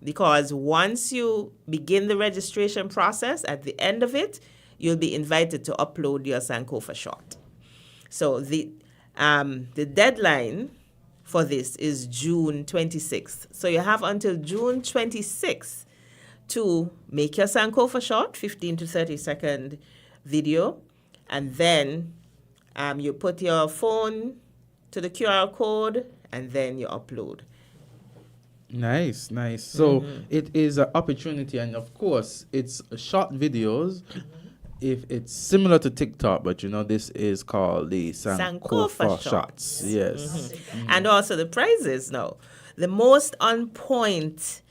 Because once you begin the registration process, at the end of it, you'll be invited to upload your Sankofa shot. So the deadline for this is June 26th. So you have until June 26th to make your Sankofa shot, 15 to 30 second video, and then you put your phone to the QR code, and then you upload. Nice. So it is an opportunity, and of course, it's short videos. If it's similar to TikTok, but this is called the Sankofa shots. Yes. And also the prizes now. The most on point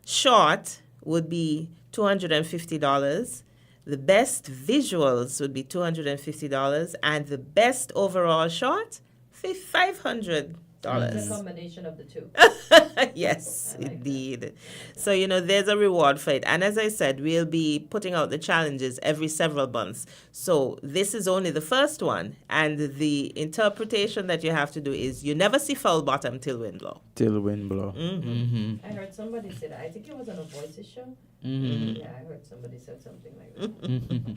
shot would be $250. The best visuals would be $250, and the best overall shot, $500. It's a combination of the two. Yes, indeed. So, there's a reward for it. And as I said, we'll be putting out the challenges every several months. So this is only the first one. And the interpretation that you have to do is you never see foul bottom till wind blow. Till wind blow. I heard somebody say that. I think it was on a Voices show. Yeah, I heard somebody said something like that.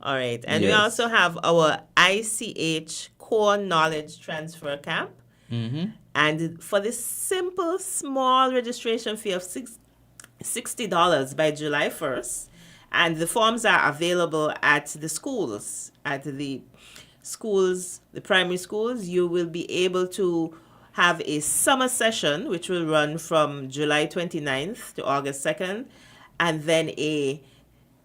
All right. And we also have our ICH Core Knowledge Transfer Camp. And for this simple, small registration fee of $60 by July 1st, and the forms are available at the schools. At the schools, the primary schools, you will be able to have a summer session, which will run from July 29th to August 2nd, and then a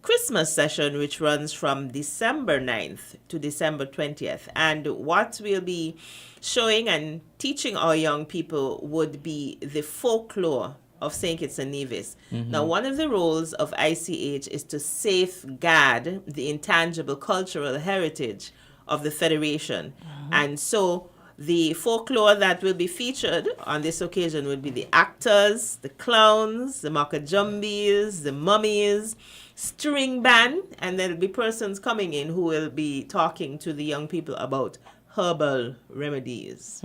Christmas session, which runs from December 9th to December 20th. And what we'll be showing and teaching our young people would be the folklore of St. Kitts and Nevis. Now, one of the roles of ICH is to safeguard the intangible cultural heritage of the Federation. And so the folklore that will be featured on this occasion would be the actors, the clowns, the makajumbies, the mummies, string band, and there'll be persons coming in who will be talking to the young people about herbal remedies.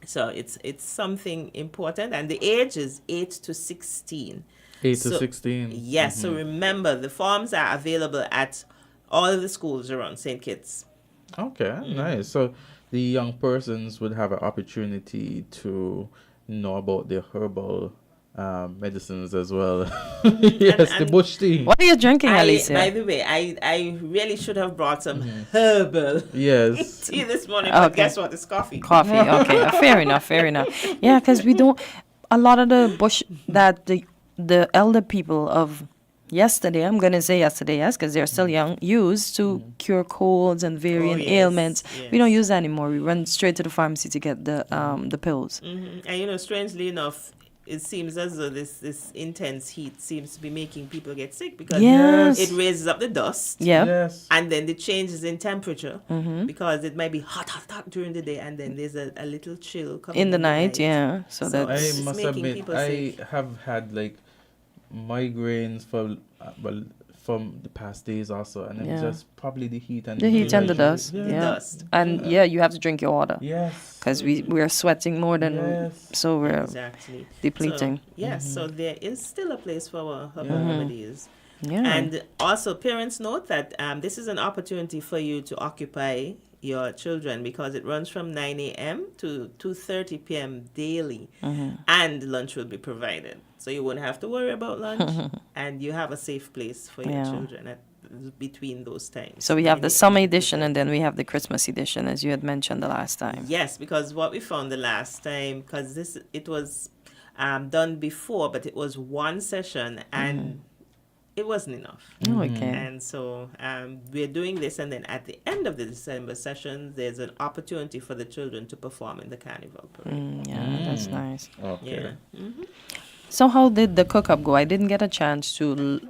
So it's something important, and the age is 8 to 16. 8 to 16. Yes, so remember, the forms are available at all of the schools around St. Kitts. Okay, nice. So the young persons would have an opportunity to know about the herbal medicines as well. Yes, the bush tea. What are you drinking, Alicia? By the way, I really should have brought some herbal Yes. tea this morning, but guess what? It's coffee. Coffee, okay. Fair enough. Yeah, because we don't, a lot of the bush that the elder people of yesterday, I'm going to say yesterday, yes, because they're still young, used to cure colds and varying ailments. We don't use that anymore. We run straight to the pharmacy to get the pills. And strangely enough, it seems as though this intense heat seems to be making people get sick because it raises up the dust. Yes. And then the changes in temperature because it might be hot during the day and then there's a little chill coming in the night. Yeah. So that's I must admit, I have had like migraines from the past days also, and it's just probably the heat and the dust. Dust. And you have to drink your water. Yes. Because we are sweating more than so we're depleting. So, so there is still a place for our herbal remedies. Yeah. And also, parents note that this is an opportunity for you to occupy your children because it runs from 9 a.m. to 2:30 p.m. daily, and lunch will be provided. So you won't have to worry about lunch, and you have a safe place for your children between those times. So we have the summer edition, and then we have the Christmas edition, as you had mentioned the last time. Yes, because what we found the last time, because it was done before, but it was one session, and it wasn't enough. Okay. And so we're doing this, and then at the end of the December session, there's an opportunity for the children to perform in the carnival parade. That's nice. Okay. Yeah. So how did the cook-up go? I didn't get a chance to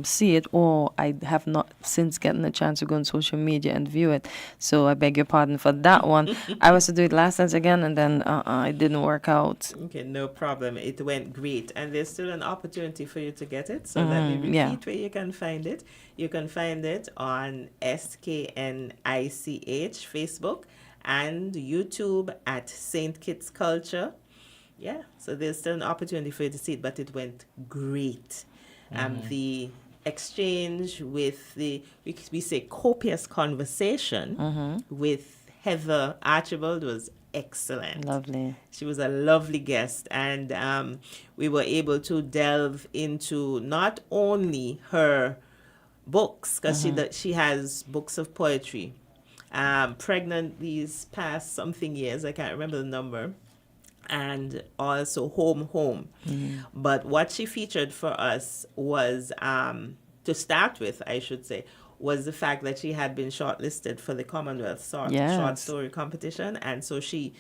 see it, or I have not since gotten a chance to go on social media and view it. So I beg your pardon for that one. I was to do it last night again, and then it didn't work out. Okay, no problem. It went great. And there's still an opportunity for you to get it. So let me repeat where you can find it. You can find it on SKNICH Facebook and YouTube at St. Kitts Culture. Yeah, so there's still an opportunity for you to see it, but it went great. The exchange with we say copious conversation with Heather Archibald was excellent. Lovely. She was a lovely guest, and we were able to delve into not only her books, because she has books of poetry, pregnant these past something years, I can't remember the number, and also Home. But what she featured for us was, to start with, I should say, was the fact that she had been shortlisted for the Commonwealth short story competition. And so she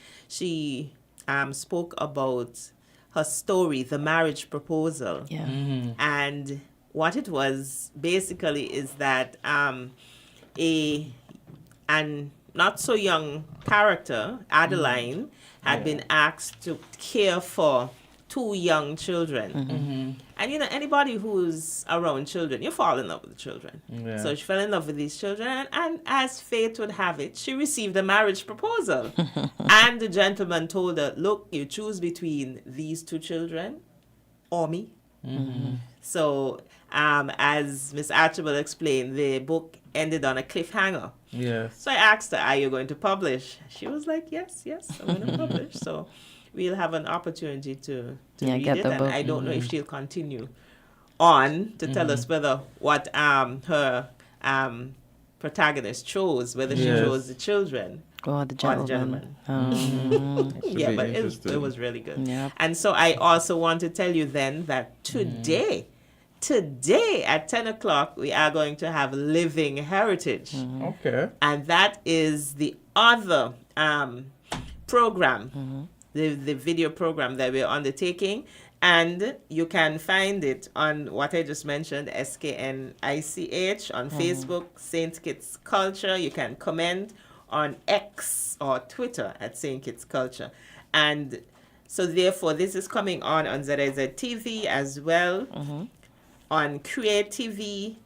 spoke about her story, The Marriage Proposal. And what it was basically is that an not so young character, Adeline, had been asked to care for 2 young children. And anybody who's around children, you fall in love with the children. So she fell in love with these children, and as fate would have it, she received a marriage proposal. And the gentleman told her, look, you choose between these 2 children or me. So as Miss Archibald explained, the book ended on a cliffhanger. So I asked her, are you going to publish? She was like, yes, I'm going to publish. So we'll have an opportunity to read get it. the And book. I don't know if she'll continue on to tell us whether what her protagonist chose, whether she chose the children or the gentleman. Yeah, but it was really good. And so I also want to tell you then that today at 10 o'clock, we are going to have Living Heritage. Okay. And that is the other program, the video program that we're undertaking. And you can find it on what I just mentioned, SKNICH, on Facebook, St. Kitts Culture. You can comment on X or Twitter at St. Kitts Culture. And so therefore, this is coming on ZIZ TV as well, on Create TV,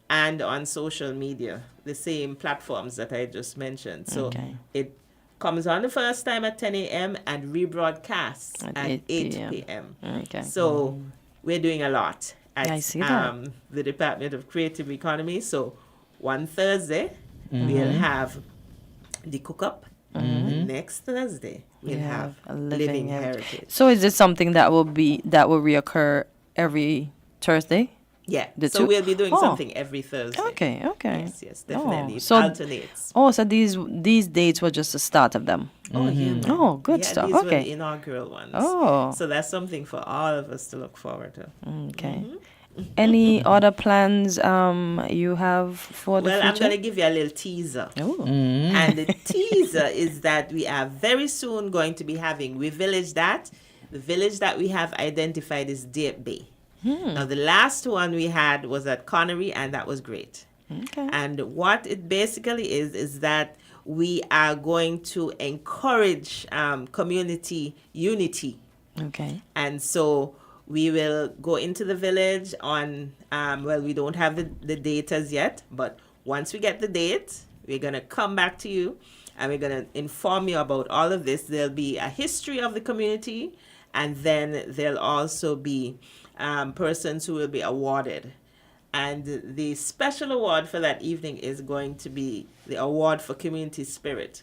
and on social media, the same platforms that I just mentioned. So it comes on the first time at 10 a.m. and rebroadcasts at 8 p.m. So we're doing a lot at the Department of Creative Economy. So one Thursday, we'll have the cook-up And next Thursday, we'll have a living heritage. So is this something that will reoccur every Thursday? Yeah, The so two? we'll be doing Oh. something every Thursday. Okay. Yes, definitely. It So, alternates. so these dates were just the start of them. Oh, yeah. Man. Oh, good Yeah, stuff. These were Okay. the inaugural ones. Oh. So that's something for all of us to look forward to. Okay. Any other plans you have for the Well, future? I'm going to give you a little teaser. Oh. And the teaser is that we are very soon going to be having the village that we have identified is Deep Bay. Now, the last one we had was at Connery, and that was great. Okay. And what it basically is that we are going to encourage community unity. Okay. And so we will go into the village on, we don't have the date as yet, but once we get the date, we're going to come back to you and we're going to inform you about all of this. There'll be a history of the community, and then there'll also be persons who will be awarded. And the special award for that evening is going to be the award for community spirit.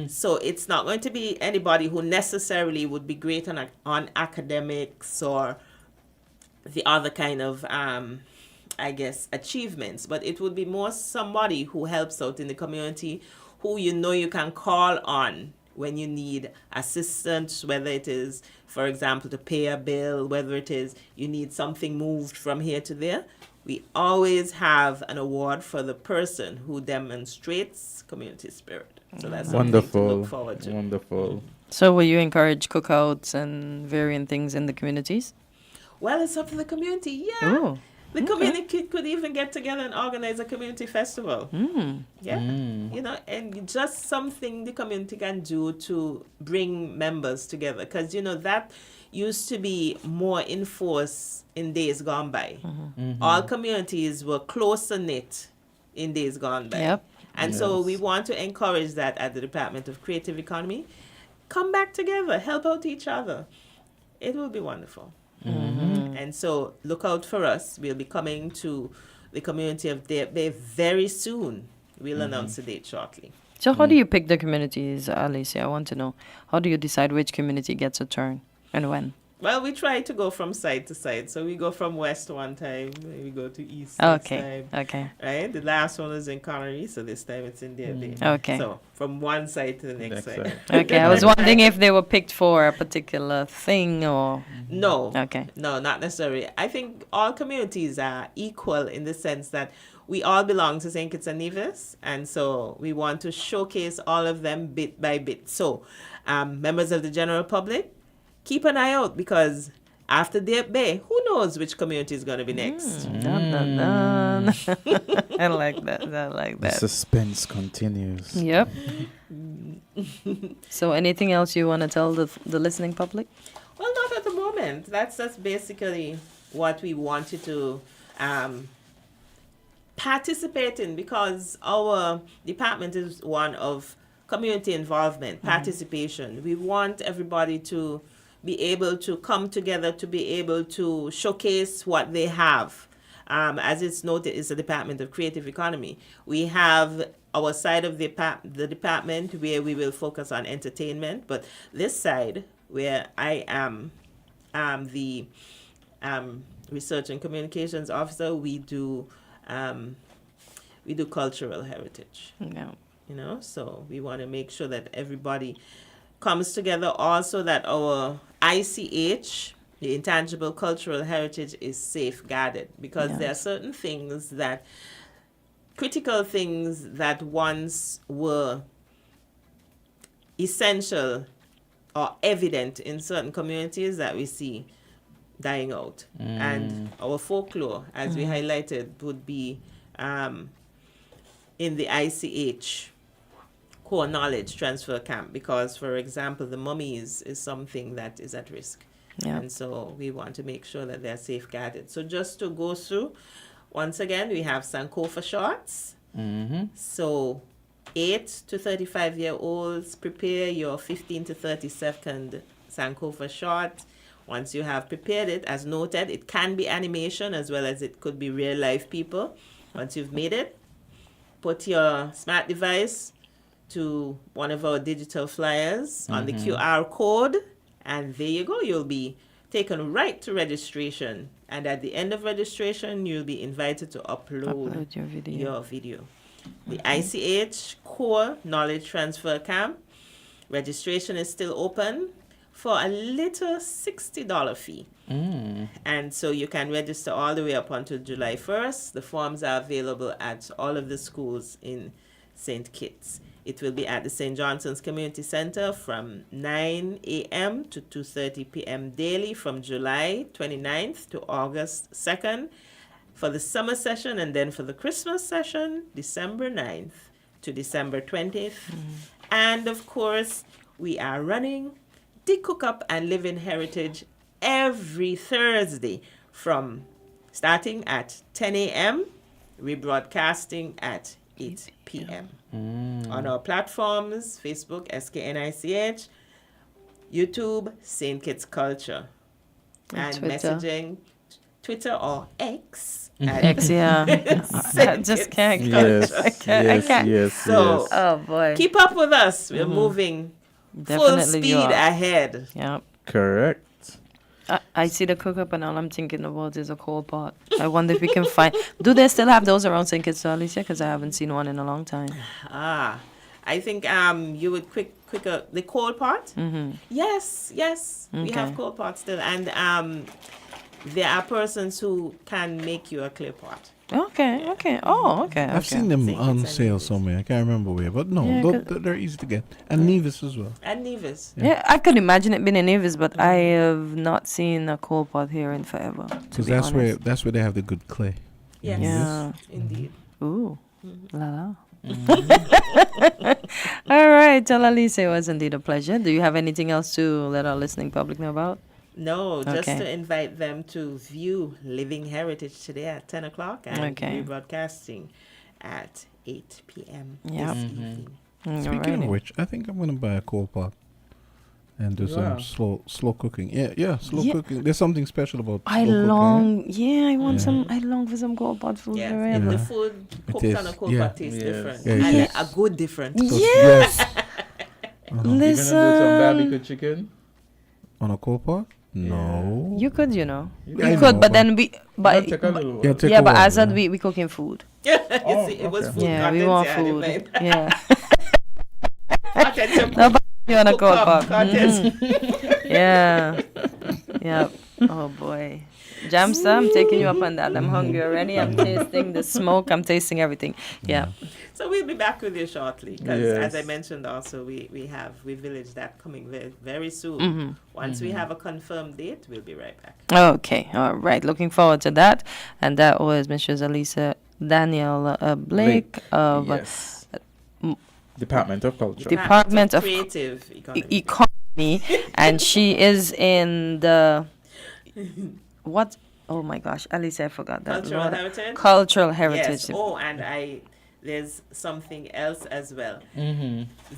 So it's not going to be anybody who necessarily would be great on academics or the other kind of, achievements, but it would be more somebody who helps out in the community, who you can call on when you need assistance, whether it is, for example, to pay a bill, whether it is you need something moved from here to there. We always have an award for the person who demonstrates community spirit. So that's something to look forward to. Wonderful. So will you encourage cookouts and varying things in the communities? Well, it's up to the community, yeah. Ooh, The community could even get together and organize a community festival. Yeah, and just something the community can do to bring members together. Because, that used to be more in force in days gone by. All communities were closer knit in days gone by. Yep. And so we want to encourage that at the Department of Creative Economy. Come back together, help out each other. It will be wonderful. And so look out for us. We'll be coming to the community of Deep Bay very soon. We'll announce the date shortly. So how do you pick the communities, Alicia? I want to know. How do you decide which community gets a turn and when? Well, we try to go from side to side. So we go from west one time, we go to east next time. Okay. Right? The last one was in Connery, so this time it's in Deep Bay. Okay. So from one side to the next side. Okay, I was wondering if they were picked for a particular thing or... No. Okay. No, not necessarily. I think all communities are equal in the sense that we all belong to St. Kitts and Nevis, and so we want to showcase all of them bit by bit. So, members of the general public, keep an eye out, because after Deep Bay, who knows which community is going to be next? Dun, dun, dun. I like that. The suspense continues. Yep. So anything else you want to tell the listening public? Well, not at the moment. That's basically what we wanted to participate in, because our department is one of community involvement, participation. We want everybody to be able to come together, to be able to showcase what they have. As it's noted, it's the Department of Creative Economy. We have our side of the department where we will focus on entertainment, but this side where I am the Research and Communications Officer, we do cultural heritage. Yeah. So we want to make sure that everybody comes together. Also, that our ICH, the Intangible Cultural Heritage, is safeguarded, because there are certain things critical things that once were essential or evident in certain communities that we see dying out. And our folklore, as we highlighted, would be in the ICH core knowledge transfer camp, because, for example, the mummies is something that is at risk. Yeah. And so we want to make sure that they're safeguarded. So just to go through, once again, we have Sankofa shots. So 8 to 35-year-olds, prepare your 15 to 30-second Sankofa shot. Once you have prepared it, as noted, it can be animation as well as it could be real-life people. Once you've made it, put your smart device to one of our digital flyers on the QR code, and there you go. You'll be taken right to registration. And at the end of registration, you'll be invited to upload your video. The ICH Core Knowledge Transfer Camp, registration is still open for a little $60 fee. And so you can register all the way up until July 1st. The forms are available at all of the schools in St. Kitts. It will be at the St. Johnson's Community Center from 9 a.m. to 2:30 p.m. daily from July 29th to August 2nd for the summer session, and then for the Christmas session, December 9th to December 20th. And of course, we are running the Cook Up and Live in Heritage every Thursday from starting at 10 a.m., rebroadcasting at 8 p.m. On our platforms, Facebook, SKNICH, YouTube, St. Kitts Culture, and Twitter. messaging, Twitter or X. X, yeah. I just can't. I can't. So, oh boy, keep up with us. We're moving full speed ahead. Yep. Correct. I see the cook up and all I'm thinking about is a coal pot. I wonder if we can find. Do they still have those around St. Kitts, Alicia? Because I haven't seen one in a long time. I think you would quicker the coal pot. Yes, we have coal pots still, and there are persons who can make you a clay pot. Okay. Oh, okay. I've seen them on sale somewhere. I can't remember where, but no, they're easy to get. And Nevis as well. And Nevis. Yeah, I could imagine it being in Nevis, but I have not seen a coal pot here in forever. Because that's where they have the good clay. Yes. Yeah. Indeed. Ooh. La la. All right, tell Alice, it was indeed a pleasure. Do you have anything else to let our listening public know about? No, just to invite them to view Living Heritage today at 10 o'clock and rebroadcasting at 8 p.m. this evening. Speaking of which, I think I'm going to buy a coal pot and do some slow cooking. Yeah, slow cooking. There's something special about slow cooking. I long for some coal pot food forever. The food cooked on a coal pot tastes different. Yeah, and a good different. Yes. Listen. You gonna do some barbecue chicken? On a coal pot? No. You could, you I could, know, but then but Azard, we cooking food. You see, it was food. Yeah, we want food. Anyway. Yeah. Nobody on a coal pot. Yeah. Yep. Oh boy. Jamster, I'm taking you up on that. I'm hungry already. I'm tasting the smoke. I'm tasting everything. Yeah. So we'll be back with you shortly because, as I mentioned, also we village that coming very, very soon. Once we have a confirmed date, we'll be right back. Okay. All right. Looking forward to that. And that was Mrs. Elisa Daniel Blake of Department of Culture. Department of Creative Economy, and she is in the what? Oh my gosh, Alice, I forgot that. Cultural heritage. Cultural heritage. Yes. Oh, and there's something else as well.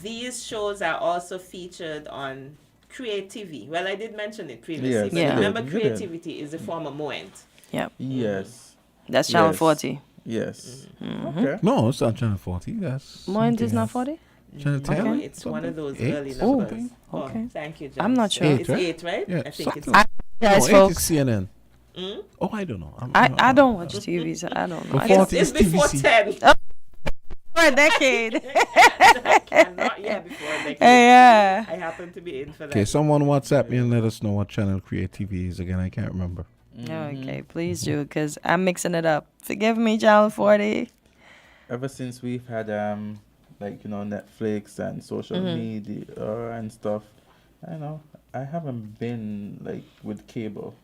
These shows are also featured on Create TV. Well, I did mention it previously. But remember, creativity is a form of Moent. Yep. Yes. That's Channel 40. Yes. Okay. No, it's not Channel 40. That's Moent is not 40? Channel 10? No, it's one of those early numbers. Okay. Thank you, John. I'm not sure. It's 8, right? Yeah, I think it's 8. Guys, no, 8 folks. is CNN. Oh, I don't know. I don't watch TV, so I don't know. It's before TVC. 10. For a decade. Not yet before a decade. Yeah. I happen to be in for that. Okay, someone WhatsApp me and let us know what channel Create TV is again. I can't remember. Okay, please do, because I'm mixing it up. Forgive me, Channel 40. Ever since we've had Netflix and social media and stuff, I haven't been with cable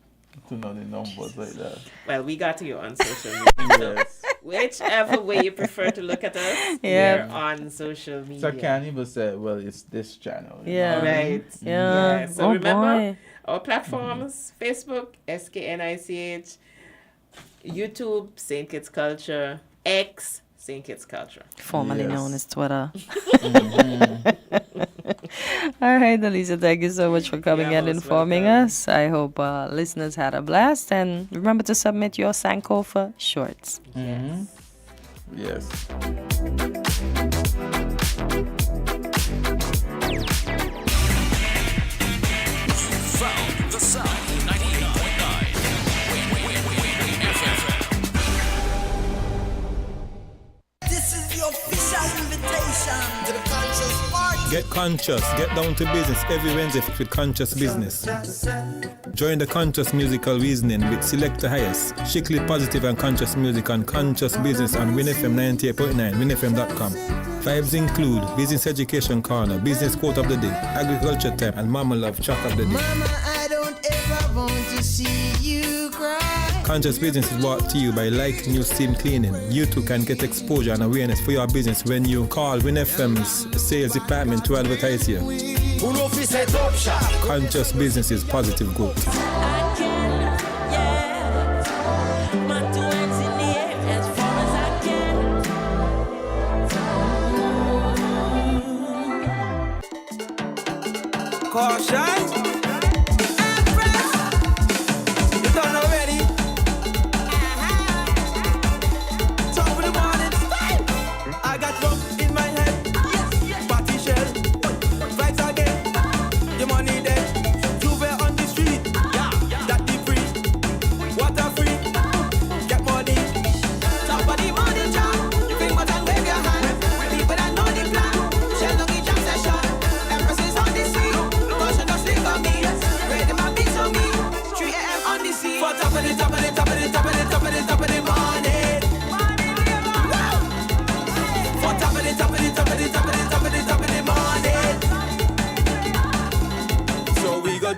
to know the numbers like that. Well, we got you on social media. Yes. Whichever way you prefer to look at us, we're on social media. So I can't even say, well, it's this channel. Yeah. Right. Yeah. So remember our platforms: Facebook, SKNICH, YouTube, St. Kitts Culture, X, St. Kitts Culture. Formerly known as Twitter. All right, Elisa, thank you so much for coming and informing us. I hope listeners had a blast. And remember to submit your Sankofa shorts. Yes. Get conscious, get down to business every Wednesday with Conscious Business. Join the Conscious Musical Reasoning with Selector Highest, Strictly Positive and Conscious Music on Conscious Business on WinFM 98.9, winfm.com. Vibes include Business Education Corner, Business Quote of the Day, Agriculture Time, and Mama Love Chat of the Day. Mama, I don't ever want to see you cry. Conscious Business is brought to you by Like New Steam Cleaning. You too can get exposure and awareness for your business when you call WinFM's sales department to advertise here. Conscious Business is positive growth. Caution.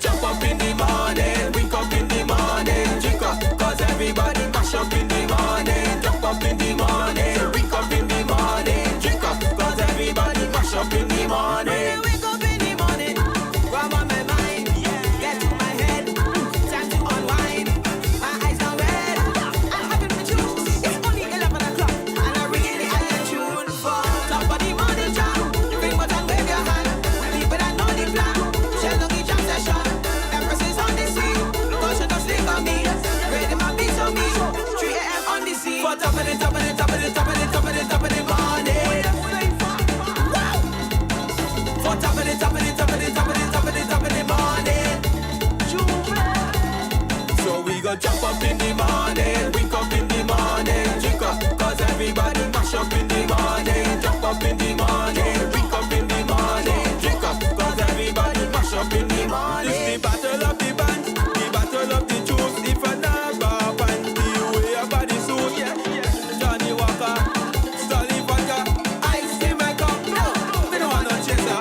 Jump up in the morning, wake up in the morning, drink up, cause everybody mash up in the morning. Jump up in the morning, wake up in the morning, drink up, cause everybody mash up in the morning. Wake up in the morning, warm up my mind, get to my head, time to unwind. My eyes are red, I'm having my juice. It's only 11 o'clock, and I really am tuned for top of the morning jam. Bring what and wave your hand, people that know the plan. Shell on the jam session. For top of the top of the top of the top of the top of the top of the morning. For top of the top of the top of the top of the top of the top of the morning. So we go jump up in the morning, wake up in the morning, drink up, cause everybody mash up in the morning. Jump up in the morning, wake up in the morning, drink up, cause everybody mash up in the morning. It's the battle of the bands, the battle of the truth. If I never want the way your body suit, yeah. Johnny Walker, Stolly Vodka, ice in my cup. No, we don't want no chaser.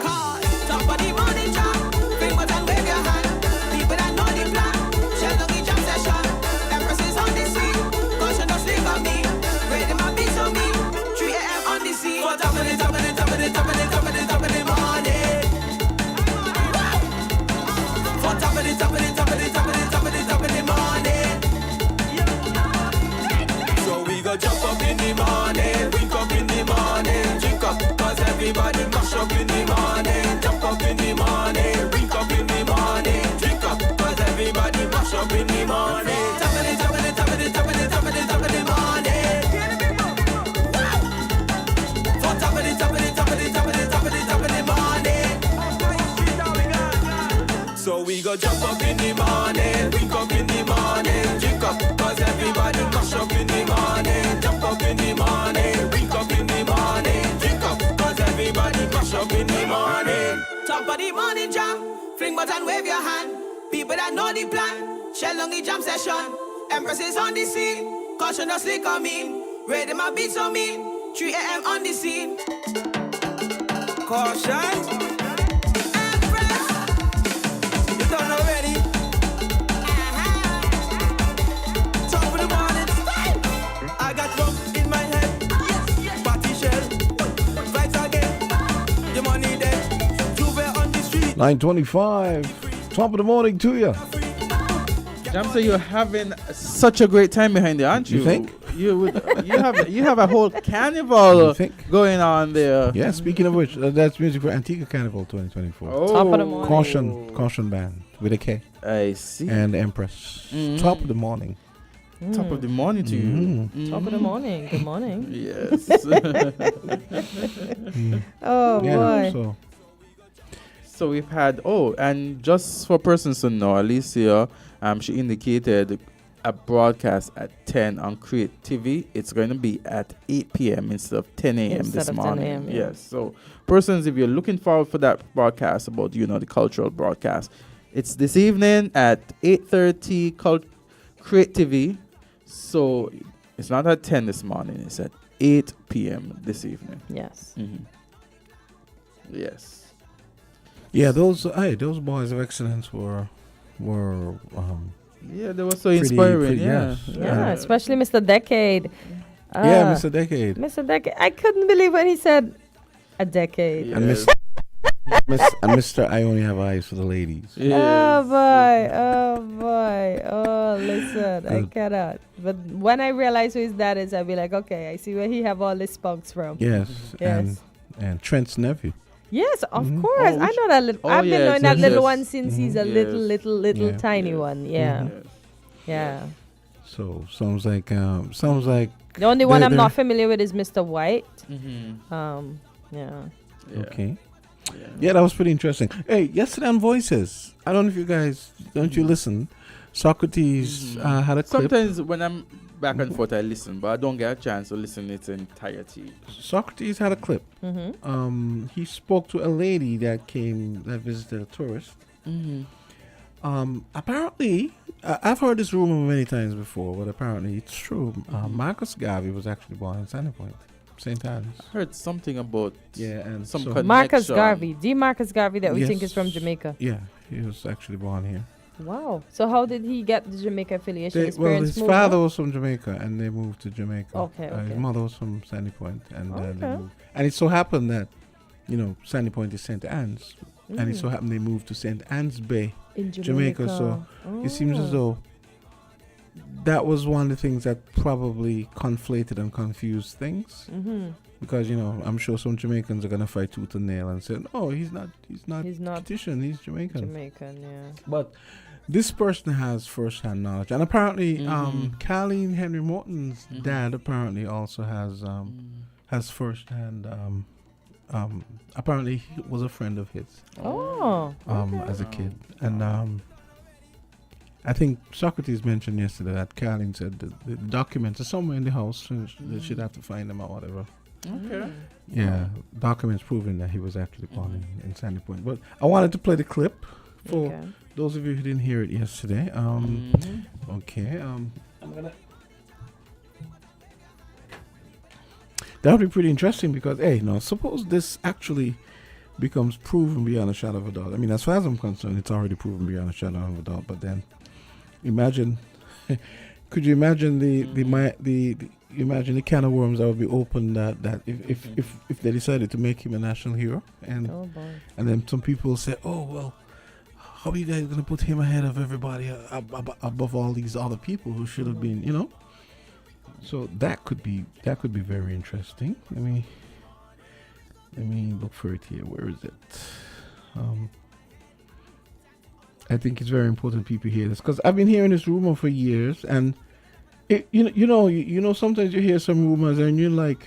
Top of the morning jam, bring what and wave your hand. People that know the plan, shell on the jam session. Empresses on the scene, caution don't sleep on me. Ready my beats on me, 3 a.m. on the scene. For top of the top of the top of the top of the top of the top of the morning. For top of the top of the top of the top of the top of the top of the morning. So we go jump up in the morning, wake up in the morning, drink up, cause everybody mash up in the morning. Jump up in the morning, wake up in the morning, drink up, cause everybody mash up in the morning. Top of the top of the top of the top of the top of the top of the morning. For top of the top of the top of the top of the top of the top of the morning. So we go jump up in the morning, wake up in the morning, drink up, cause everybody mash up in the morning. Jump up in the morning, wake up in the morning, drink up, cause everybody mash up in the morning. Top of the morning jam, fling butt and wave your hand. People that know the plan, shell on the jam session. Empresses on the scene, caution don't slick on me. Ready my beats on me, 3 a.m. on the scene. Caution. Already. Top of the morning, I got rum in my head. Party shell, fight again. The money there, Juve on the street. 9:25. Top of the morning to you. Jamsa, you're having such a great time behind there, aren't you? You think? You have a whole carnival going on there. Yeah, speaking of which, that's music for Antigua Carnival 2024. Oh. Top of the morning. Caution band with a K. I see. And Empress. Top of the morning. Top of the morning to you. Top of the morning. Good morning. Yes. Oh, boy. So we've had, and just for persons to know, Alicia, she indicated a broadcast at 10 on Create TV, it's going to be at 8 p.m. instead of 10 a.m. Instead this of 10 morning. a.m., yeah. Yes. So, persons, if you're looking forward for that broadcast about, the cultural broadcast, it's this evening at 8:30 Create TV. So, it's not at 10 this morning. It's at 8 p.m. this evening. Yes. Mm-hmm. Yes. Yeah, those boys of excellence were yeah, they were so inspiring. Yes. Yeah, especially Mr. Decade. Yeah, Mr. Decade. Mr. Decade. I couldn't believe when he said a decade. And Mr. I only have eyes for the ladies. Oh boy. Oh, listen, I cannot. But when I realize who his dad is, I'll be like, okay, I see where he have all his spunks from. Yes. Yes. And Trent's nephew. Yes, of course. I know that little. I've been knowing that little one since he's a Yes. little tiny one. Yeah. Yeah. So sounds like The only one I'm not familiar with is Mr. White. Yeah. Okay. Yeah, that was pretty interesting. Hey, yesterday on Voices, I don't know if you guys you listen. Socrates had a clip. Sometimes when I'm back and forth, I listen, but I don't get a chance to listen to its entirety. Socrates had a clip. He spoke to a lady that visited a tourist. Apparently, I've heard this rumor many times before, but apparently it's true. Marcus Garvey was actually born in Sandy Point, St. Anne's. I heard something about and some so connection. Marcus Garvey, the Marcus Garvey that we think is from Jamaica. Yeah, he was actually born here. Wow. So how did he get the Jamaica affiliation? His His father was from Jamaica, and they moved to Jamaica. Okay. His mother was from Sandy Point, and they moved. And it so happened that, Sandy Point is St. Anne's, and it so happened they moved to St. Anne's Bay in Jamaica. So it seems as though that was one of the things that probably conflated and confused things. Because I'm sure some Jamaicans are gonna fight tooth and nail and say, "No, he's not Tahitian, he's Jamaican." Jamaican, yeah. But this person has first-hand knowledge, and apparently, Carleen Henry Morton's dad apparently also has first-hand. Apparently, he was a friend of his. As a kid, and I think Socrates mentioned yesterday that Carleen said the documents are somewhere in the house, so they should have to find them or whatever. Okay. Yeah, documents proving that he was actually born in Sandy Point. But I wanted to play the clip for those of you who didn't hear it yesterday. Okay. I'm gonna. That would be pretty interesting because, suppose this actually becomes proven beyond a shadow of a doubt. I mean, as far as I'm concerned, it's already proven beyond a shadow of a doubt. But then, could you imagine imagine the can of worms that would be opened that if they decided to make him a national hero, and then some people say, oh well, how are you guys going to put him ahead of everybody above all these other people who should have been, So that could be very interesting. Let me look for it here. Where is it? I think it's very important people hear this because I've been hearing this rumor for years, and sometimes you hear some rumors and you're like,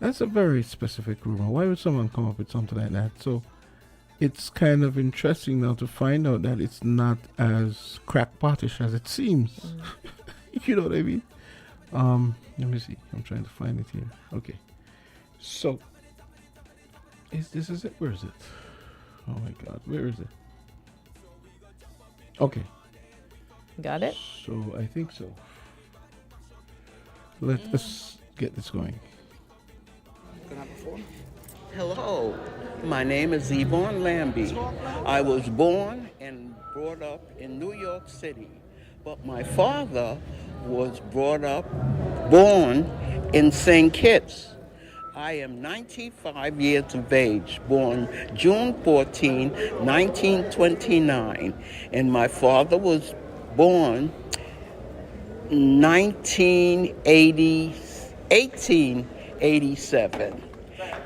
that's a very specific rumor. Why would someone come up with something like that? So it's kind of interesting now to find out that it's not as crackpotish as it seems. You know what I mean? Let me see. I'm trying to find it here. Okay. So is it? Where is it? Oh my God, where is it? Okay. Got it? So I think so. Let us get this going. Hello, my name is Yvonne Lambie. I was born and brought up in New York City, but my father was born in St. Kitts. I am 95 years of age, born June 14, 1929, and my father was born 1887,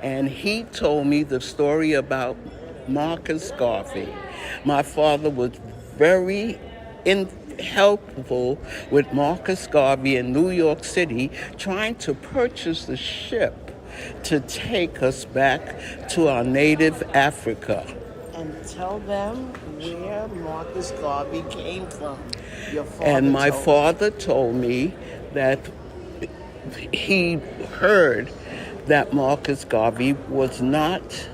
and he told me the story about Marcus Garvey. My father was very helpful with Marcus Garvey in New York City, trying to purchase the ship to take us back to our native Africa. and tell them where Marcus Garvey came from. Your father And my told father told me that he heard that Marcus Garvey was not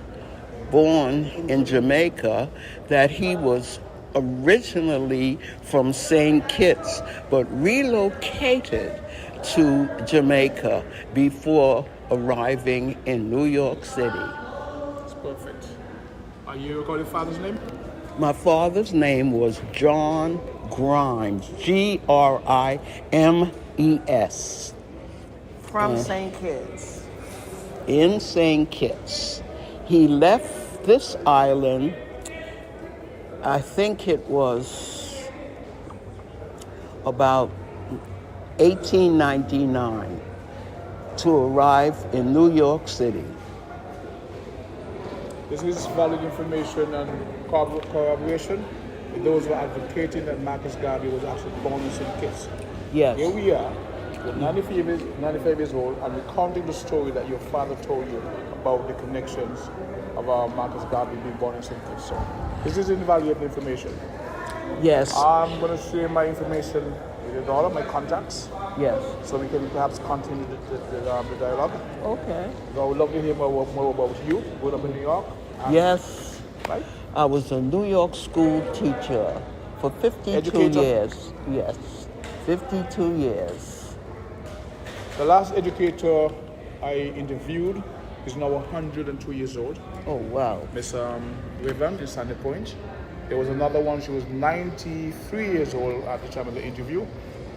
born in Jamaica, that he was originally from St. Kitts, but relocated to Jamaica before arriving in New York City. That's perfect. Are you recall your father's name? My father's name was John Grimes, Grimes. from St. Kitts. In St. Kitts. He left this island, I think it was about 1899, to arrive in New York City. This is valid information and corroboration with those who are advocating that Marcus Garvey was actually born in St. Kitts. Yes. Here we are, with 95 years old, and recounting the story that your father told you about the connections of Marcus Garvey being born in St. Kitts. So this is invaluable information. Yes. I'm going to share my information with your daughter, my contacts. Yes. So we can perhaps continue the dialogue. Okay. So I would love to hear more about you growing up in New York. Yes. Right? I was a New York school teacher for 52 Educator? years. Yes. 52 years. The last educator I interviewed is now 102 years old. Oh, wow. Miss Riven in Sandy Point. There was another one, she was 93 years old at the time of the interview.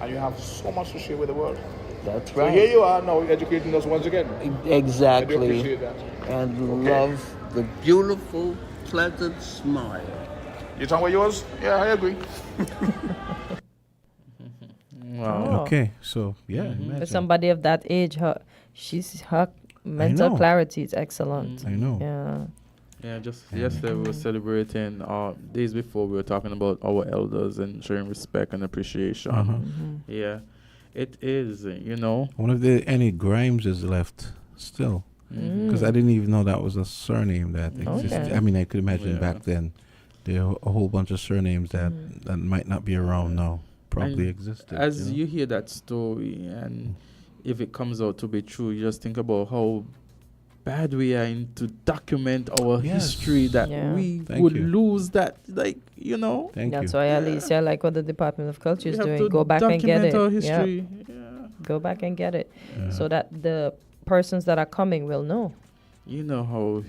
And you have so much to share with the world. That's So right. here you are now educating us once again. Exactly. I do appreciate that. And Okay. love the beautiful, pleasant smile. You talking about yours? Yeah, I agree. Wow. Okay, so yeah, For imagine. somebody of that age, her mental know. clarity is excellent. I know. Yeah. Yeah, just yesterday we were celebrating, days before we were talking about our elders and showing respect and appreciation. Uh-huh. Yeah, it is, you know. I wonder if there any Grimes is left still. Because I didn't even know that was a surname that existed. Okay. I mean, I could imagine Yeah. back then there are a whole bunch of surnames that might not be around now. Probably And existed. As you know? you hear that story, and if it comes out to be true, you just think about how bad we are to document our history, that Yeah. we Thank would you. lose that, like, you know. That's why Alicia, like what the Department of Culture is We have doing, to go back and get document it. our Yeah. history. Go back and get it, so that the persons that are coming will know. You know how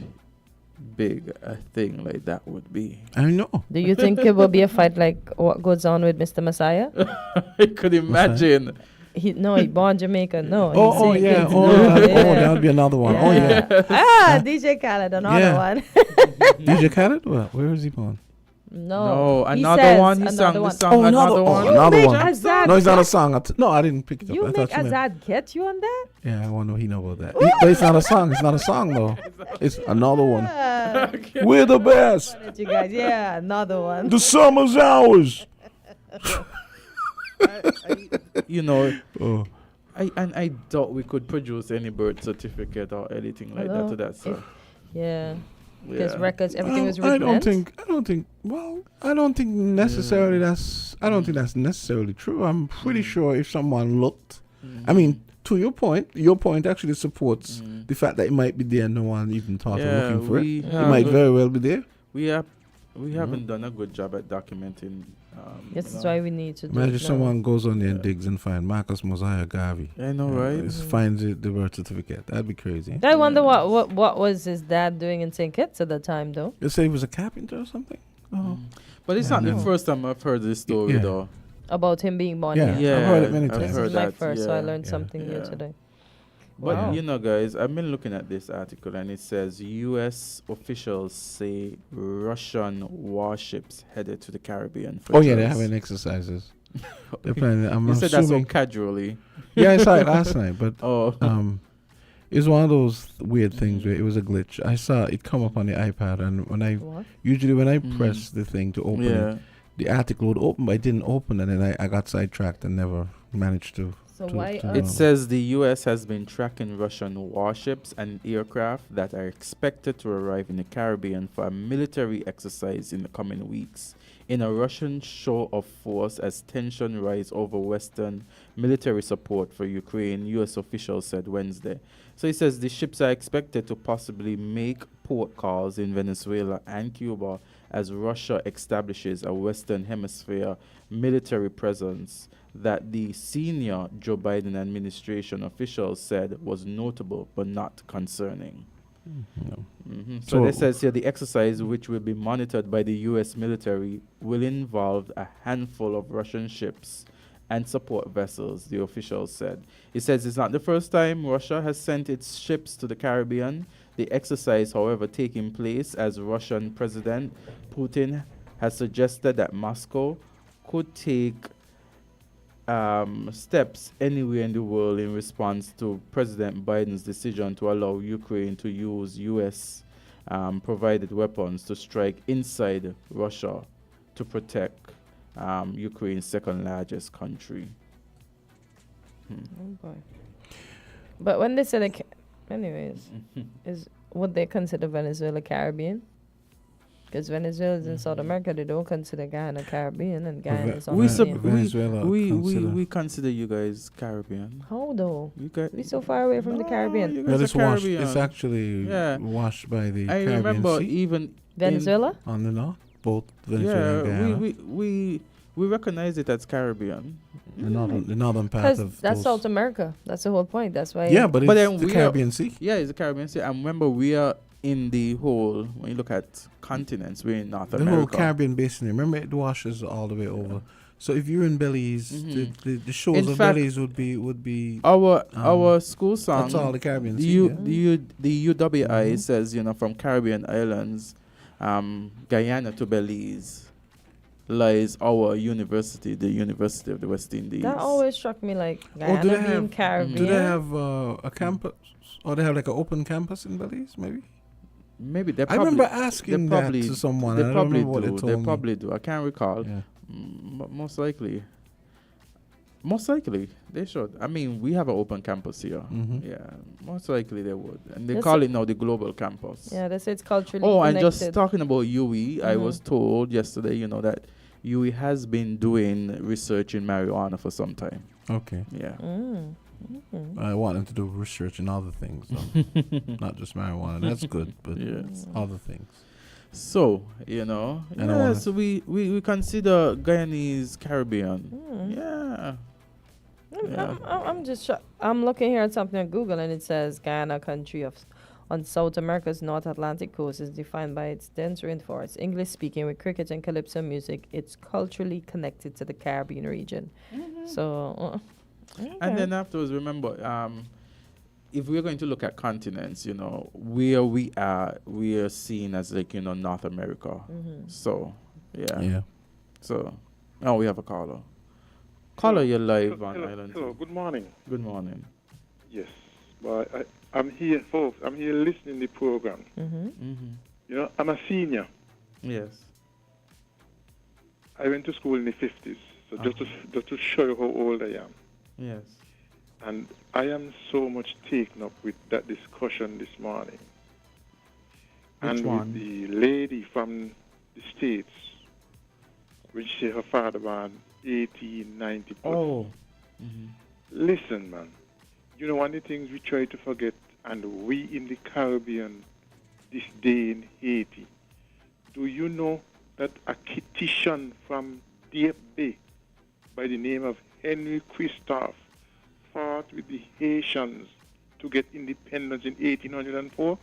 big a thing like that would be. I know. Do you think it will be a fight like what goes on with Mr. Messiah? I could imagine. He born Jamaica. No. Oh, he's oh saying yeah. kids. Oh, that would be another one. Oh yeah. DJ Khaled, another Yeah. one. DJ Khaled? Well, where is he born? No, he another says one. He sang another the one. song. Oh, another one. another make one. Azard No, it's not a get- song. No, I didn't pick it up. You I make thought you meant- Azad get you on that? Yeah, I wonder he know about that. But it's not a song. It's not a song though. It's another one. We're the best. You guys, yeah, another one. The summer's ours. You know, Oh. I doubt we could produce any birth certificate or anything like that to that song. Yeah. Because Yeah. records, everything was I written. don't think necessarily that's I don't think that's necessarily true. I'm pretty sure if someone looked, I mean, to your point actually supports the fact that it might be there and no one even thought of looking for it. It might very well be there. We haven't done a good job at documenting. This is why we need to do Imagine it now. someone goes on there and digs and finds Marcus Mosiah Garvey. I know, right? Finds the birth certificate. That'd be crazy. I wonder what was his dad doing in St. Kitts at the time, though. They say he was a carpenter or something. Oh. But it's not the first time I've heard this story, Yeah. though. About him being born Yeah, here. I've heard it many I've times. This heard is my that, first, so I yeah. learned something new Yeah. today. But Wow. you know, guys, I've been looking at this article and it says U.S. officials say Russian warships headed to the Caribbean. For Oh yeah, they're drills. having exercises. They're planning. I'm You said that so assuming casually. Yeah, I saw it last night, but Oh. it was one of those weird things where it was a glitch. I saw it come up on the iPad, and when I press the thing to open it, the article would open, but it didn't open, and then I got sidetracked and never managed to So why It says the U.S. has been tracking Russian warships and aircraft that are expected to arrive in the Caribbean for a military exercise in the coming weeks, in a Russian show of force as tension rise over Western military support for Ukraine, U.S. officials said Wednesday. So he says the ships are expected to possibly make port calls in Venezuela and Cuba as Russia establishes a Western Hemisphere military presence that the senior Joe Biden administration officials said was notable but not concerning. So it says here the exercise, which will be monitored by the U.S. military, will involve a handful of Russian ships and support vessels, the officials said. It says it's not the first time Russia has sent its ships to the Caribbean. The exercise, however, taking place as Russian President Putin has suggested that Moscow could take steps anywhere in the world in response to President Biden's decision to allow Ukraine to use U.S. provided weapons to strike inside Russia to protect Ukraine's second largest country. Oh boy. But when they say anyways, would they consider Venezuela Caribbean? Because Venezuela is in South America, they don't consider Guyana Caribbean, and Guyana is on Venezuela. We consider you guys Caribbean. How though? You guys, we're so far away from the Caribbean. Well, it's washed. It's actually washed by the I Caribbean remember Sea. even Venezuela on the north, both Venezuela and Guyana. we recognize it as Caribbean. The northern part of that's those. South America. That's the whole point. That's why. Yeah, but it's the Caribbean Sea. Yeah, it's the Caribbean Sea. And remember, we are in the whole. When you look at continents, we're in North America. The whole Caribbean basin. Remember, it washes all the way over. So if you're in Belize, the shores In of fact, Belize would be our school song. That's all the Caribbean Sea. The UWI says, from Caribbean islands, Guyana to Belize lies our university, the University of the West Indies. That always struck me like Guyana being Caribbean. Do they have a campus, or they have like an open campus in Belize? Maybe they. I remember asking that to someone. They I don't probably remember what do. they told me. Probably do. I can't recall. Yeah. But most likely, they should. I mean, we have an open campus here. Yeah, most likely they would, and they call it now the global campus. Yeah, they say it's culturally connected. connected. And just talking about UE, I was told yesterday, that UE has been doing research in marijuana for some time. Okay. Yeah. I want them to do research in other things, though. Not just marijuana. That's good, but other things. So, so we consider Guyanese Caribbean. Yeah. I'm just I'm looking here at something on Google, and it says Guyana, country on South America's North Atlantic coast, is defined by its dense rainforest. English speaking with cricket and calypso music, it's culturally connected to the Caribbean region. So, and then afterwards, remember, if we're going to look at continents, where we are seen as North America. So, yeah. So, now we have a caller. Caller, you're live on Island. Hello, good morning. Good morning. Yes, well, I'm here, folks. I'm here listening to the program. I'm a senior. Yes. I went to school in the 50s, so just to show you how old I am. Yes. And I am so much taken up with that discussion this morning. Which and one? With the lady from the States, which said her father was 1890 plus. Oh. Listen, man. One of the things we try to forget, and we in the Caribbean this day in Haiti, do you know that a Kititian from Dieppe Bay by the name of Henry Christophe fought with the Haitians to get independence in 1804?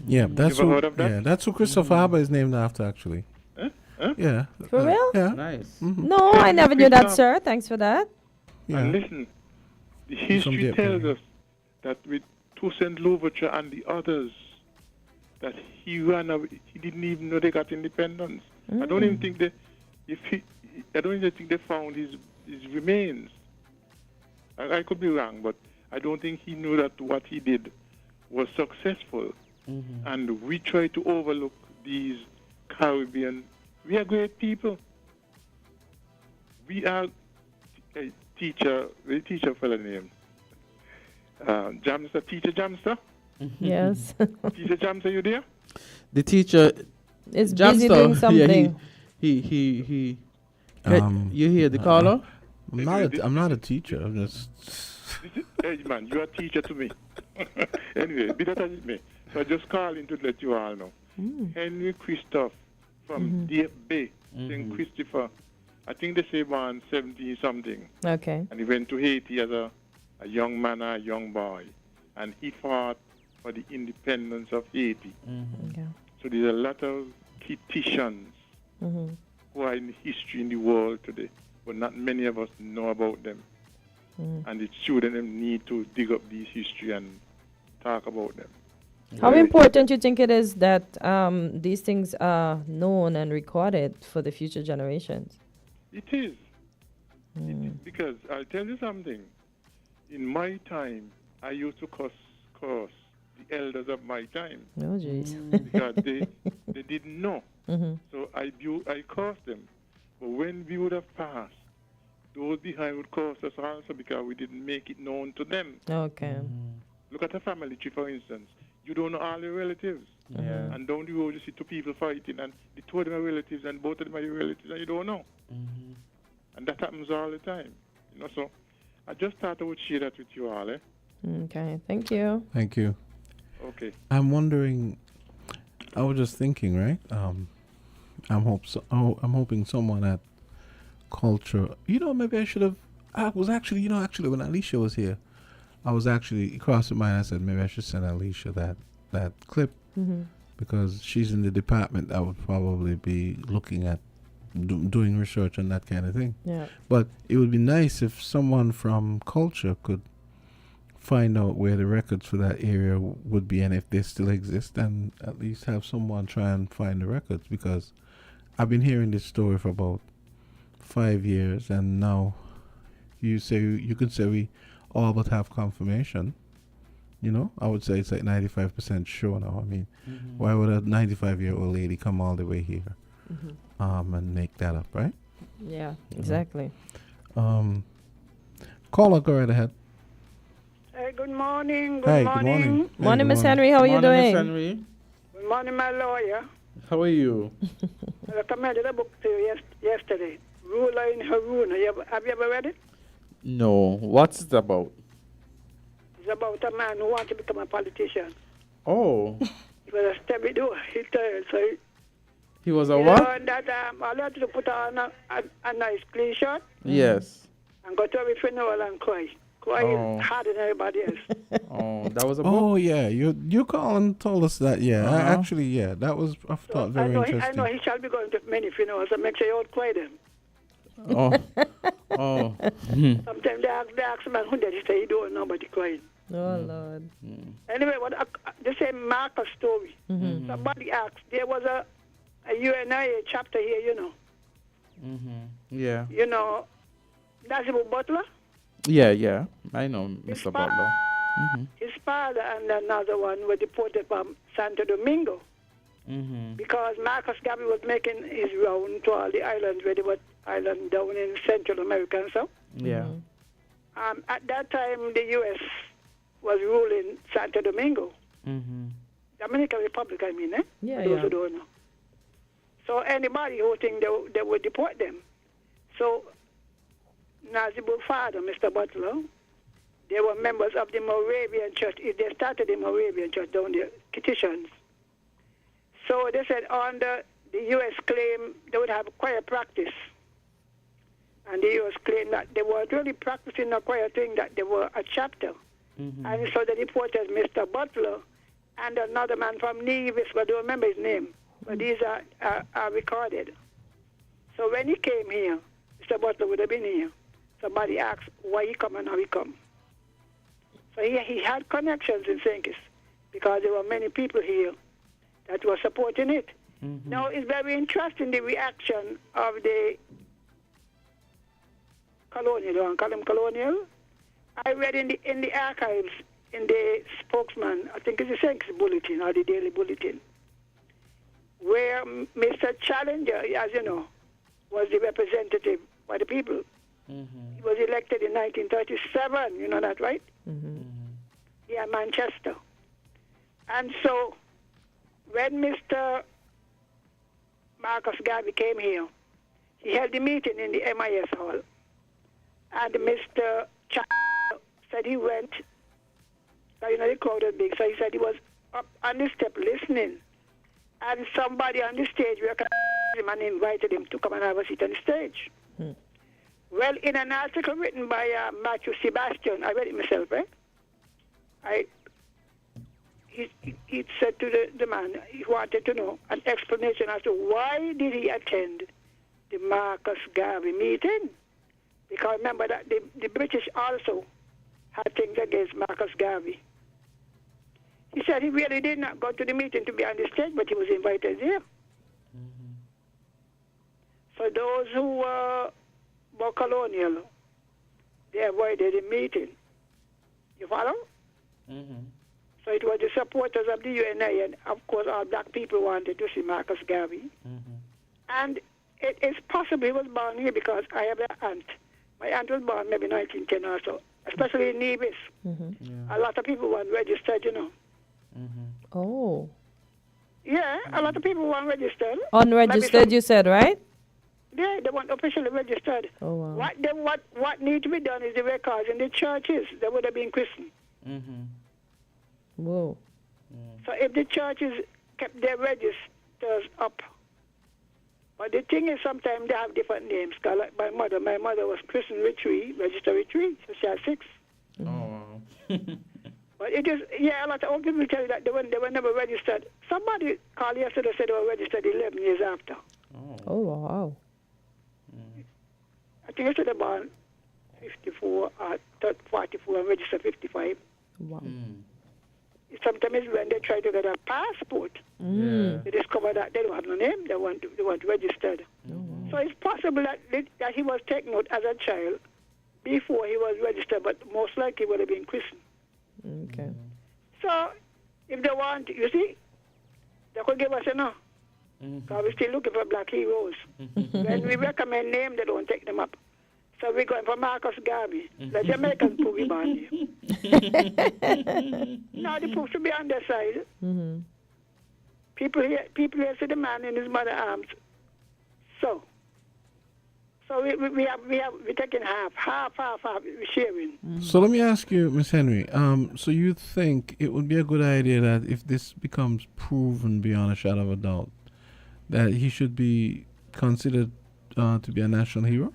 Yeah, that's you ever heard of that? Yeah, that's who Christopher Harbour is named after, actually. Huh? Yeah. For real? Yeah. Nice. No, I never knew that, sir. Thanks for that. Yeah. And listen, the history tells us that with Toussaint Louverture and the others, that he ran away. He didn't even know they got independence. I don't even think they found his remains. I could be wrong, but I don't think he knew that what he did was successful. And we try to overlook these Caribbean. We are great people. We are teacher fella name? Jamster, teacher Jamster? Yes. Teacher Jamster, you there? The teacher is busy doing something. Yeah, he you hear the caller? I'm not a teacher. I'm just. Hey man, you're a teacher to me. Anyway, be that as it may. So I just calling to let you all know. Henry Christoph from Deep Bay, St. Christopher. I think they say born 70 something. Okay. And he went to Haiti as a young man, a young boy, and he fought for the independence of Haiti. Okay. So there's a lot of Haitians who are in history in the world today, but not many of us know about them. And the children need to dig up this history and talk about them. How important you think it is that these things are known and recorded for the future generations? It is. Because I'll tell you something. In my time, I used to curse the elders of my time. Oh, jeez. Because they didn't know. So I cursed them. But when we would have passed, those behind would curse us also because we didn't make it known to them. Okay. Look at a family tree, for instance. You don't know all your relatives. Yeah. And down the road you see two people fighting and the two of them are relatives and both of them are your relatives and you don't know. And that happens all the time. You know, so I just thought I would share that with you all. Okay, thank you. Thank you. Okay. I'm wondering. I was just thinking, right? I'm hoping someone at Culture. Maybe I should have. I was actually, when Alicia was here, I was actually crossing my mind. I said maybe I should send Alicia that clip because she's in the department that would probably be looking at doing research and that kind of thing. Yeah. But it would be nice if someone from Culture could find out where the records for that area would be and if they still exist, and at least have someone try and find the records, because I've been hearing this story for about 5 years, and now you could say we all but have confirmation. I would say it's like 95% sure now. I mean, why would a 95-year-old lady come all the way here and make that up, right? Yeah, exactly. Caller, go right ahead. Hey, good morning. Good morning. Morning, Miss Henry. How are you doing? Miss Henry. Good morning, my lawyer. How are you? I recommended a book to you yesterday. Ruler in Haruna. Have you ever read it? No. What's it about? It's about a man who wants to become a politician. Oh. He was a steady doer. He tells. So he was a what? That I like to put on a nice clean shirt. Yes. And go to every funeral and cry. Cry harder than everybody else. Oh, that was a book? Oh, yeah. You called and told us that. Yeah. Actually, that was, I thought, very interesting. I know he shall be going to many funerals and make sure you don't cry them. Oh. Oh. Sometimes they ask man who did he say he don't know, but he crying. Oh, Lord. Anyway, the same Marcus story. Somebody asked, there was a UNIA chapter here, Yeah. Nazibu Butler. Yeah. I know Mr. Butler. His father and another one were deported from Santo Domingo because Marcus Garvey was making his round to all the islands where they were island down in Central America and so. Yeah. At that time, the U.S. was ruling Santo Domingo. Dominican Republic, I mean, Yeah, for those who don't know. So anybody who think they would deport them. So Nazibu's father, Mr. Butler, they were members of the Moravian Church. They started the Moravian Church down there, Kitishans. So they said under the U.S. claim they would have choir practice. And the U.S. claimed that they weren't really practicing a choir thing, that they were a chapter. And so they deported Mr. Butler and another man from Nevis, but I don't remember his name. But these are recorded. So when he came here, Mr. Butler would have been here. Somebody asked why he come and how he come. So he had connections in St. Kitts because there were many people here that were supporting it. Now, it's very interesting, the reaction of the colonial, don't call them colonial. I read in the archives, in the spokesman, I think it's the St. Kitts Bulletin or the Daily Bulletin, where Mr. Challenger, as you know, was the representative for the people. He was elected in 1937. You know that, right? Yeah, Manchester. And so when Mr. Marcus Garvey came here, he held a meeting in the MIS hall. And Mr. said he went, you know, the crowd was big, so he said he was up on the step listening. And somebody on the stage recognized him and invited him to come and have a seat on the stage. Well, in an article written by Matthew Sebastian, I read it myself, right? He said to the man, he wanted to know an explanation as to why did he attend the Marcus Garvey meeting. Because remember that the British also had things against Marcus Garvey. He said he really did not go to the meeting to be on the stage, but he was invited there. So those who were more colonial, they avoided the meeting. You follow? So it was the supporters of the UNA, and of course all black people wanted to see Marcus Garvey. And it is possible he was born here because I have an aunt. My aunt was born maybe 1910 or so, especially in Nevis. A lot of people weren't registered, you know. Oh. Yeah, a lot of people weren't registered. Unregistered, you said, right? Yeah, they weren't officially registered. Oh, wow. What needs to be done is the records in the churches. They would have been christened. Whoa. So if the churches kept their registers up, but the thing is sometimes they have different names. Cause like my mother was christened Retreat, registered Retreat, so she has 6. But it is, a lot of old people tell you that they were never registered. Somebody called yesterday said they were registered 11 years after. Oh, wow. I think I said about 54 or 44 and registered 55. Wow. Sometimes when they try to get a passport, they discover that they don't have no name. They want registered. So it's possible that he was taken out as a child before he was registered, but most likely he would have been christened. Okay. So if they want, you see, they could give us a no. Because we're still looking for black heroes. When we recommend names, they don't take them up. So we're going for Marcus Garvey. The Jamaicans put him on here. Now the proof should be on their side. People here see the man in his mother's arms. So we're taking half, we're sharing. So let me ask you, Miss Henry. So you think it would be a good idea that if this becomes proven beyond a shadow of a doubt, that he should be considered to be a national hero?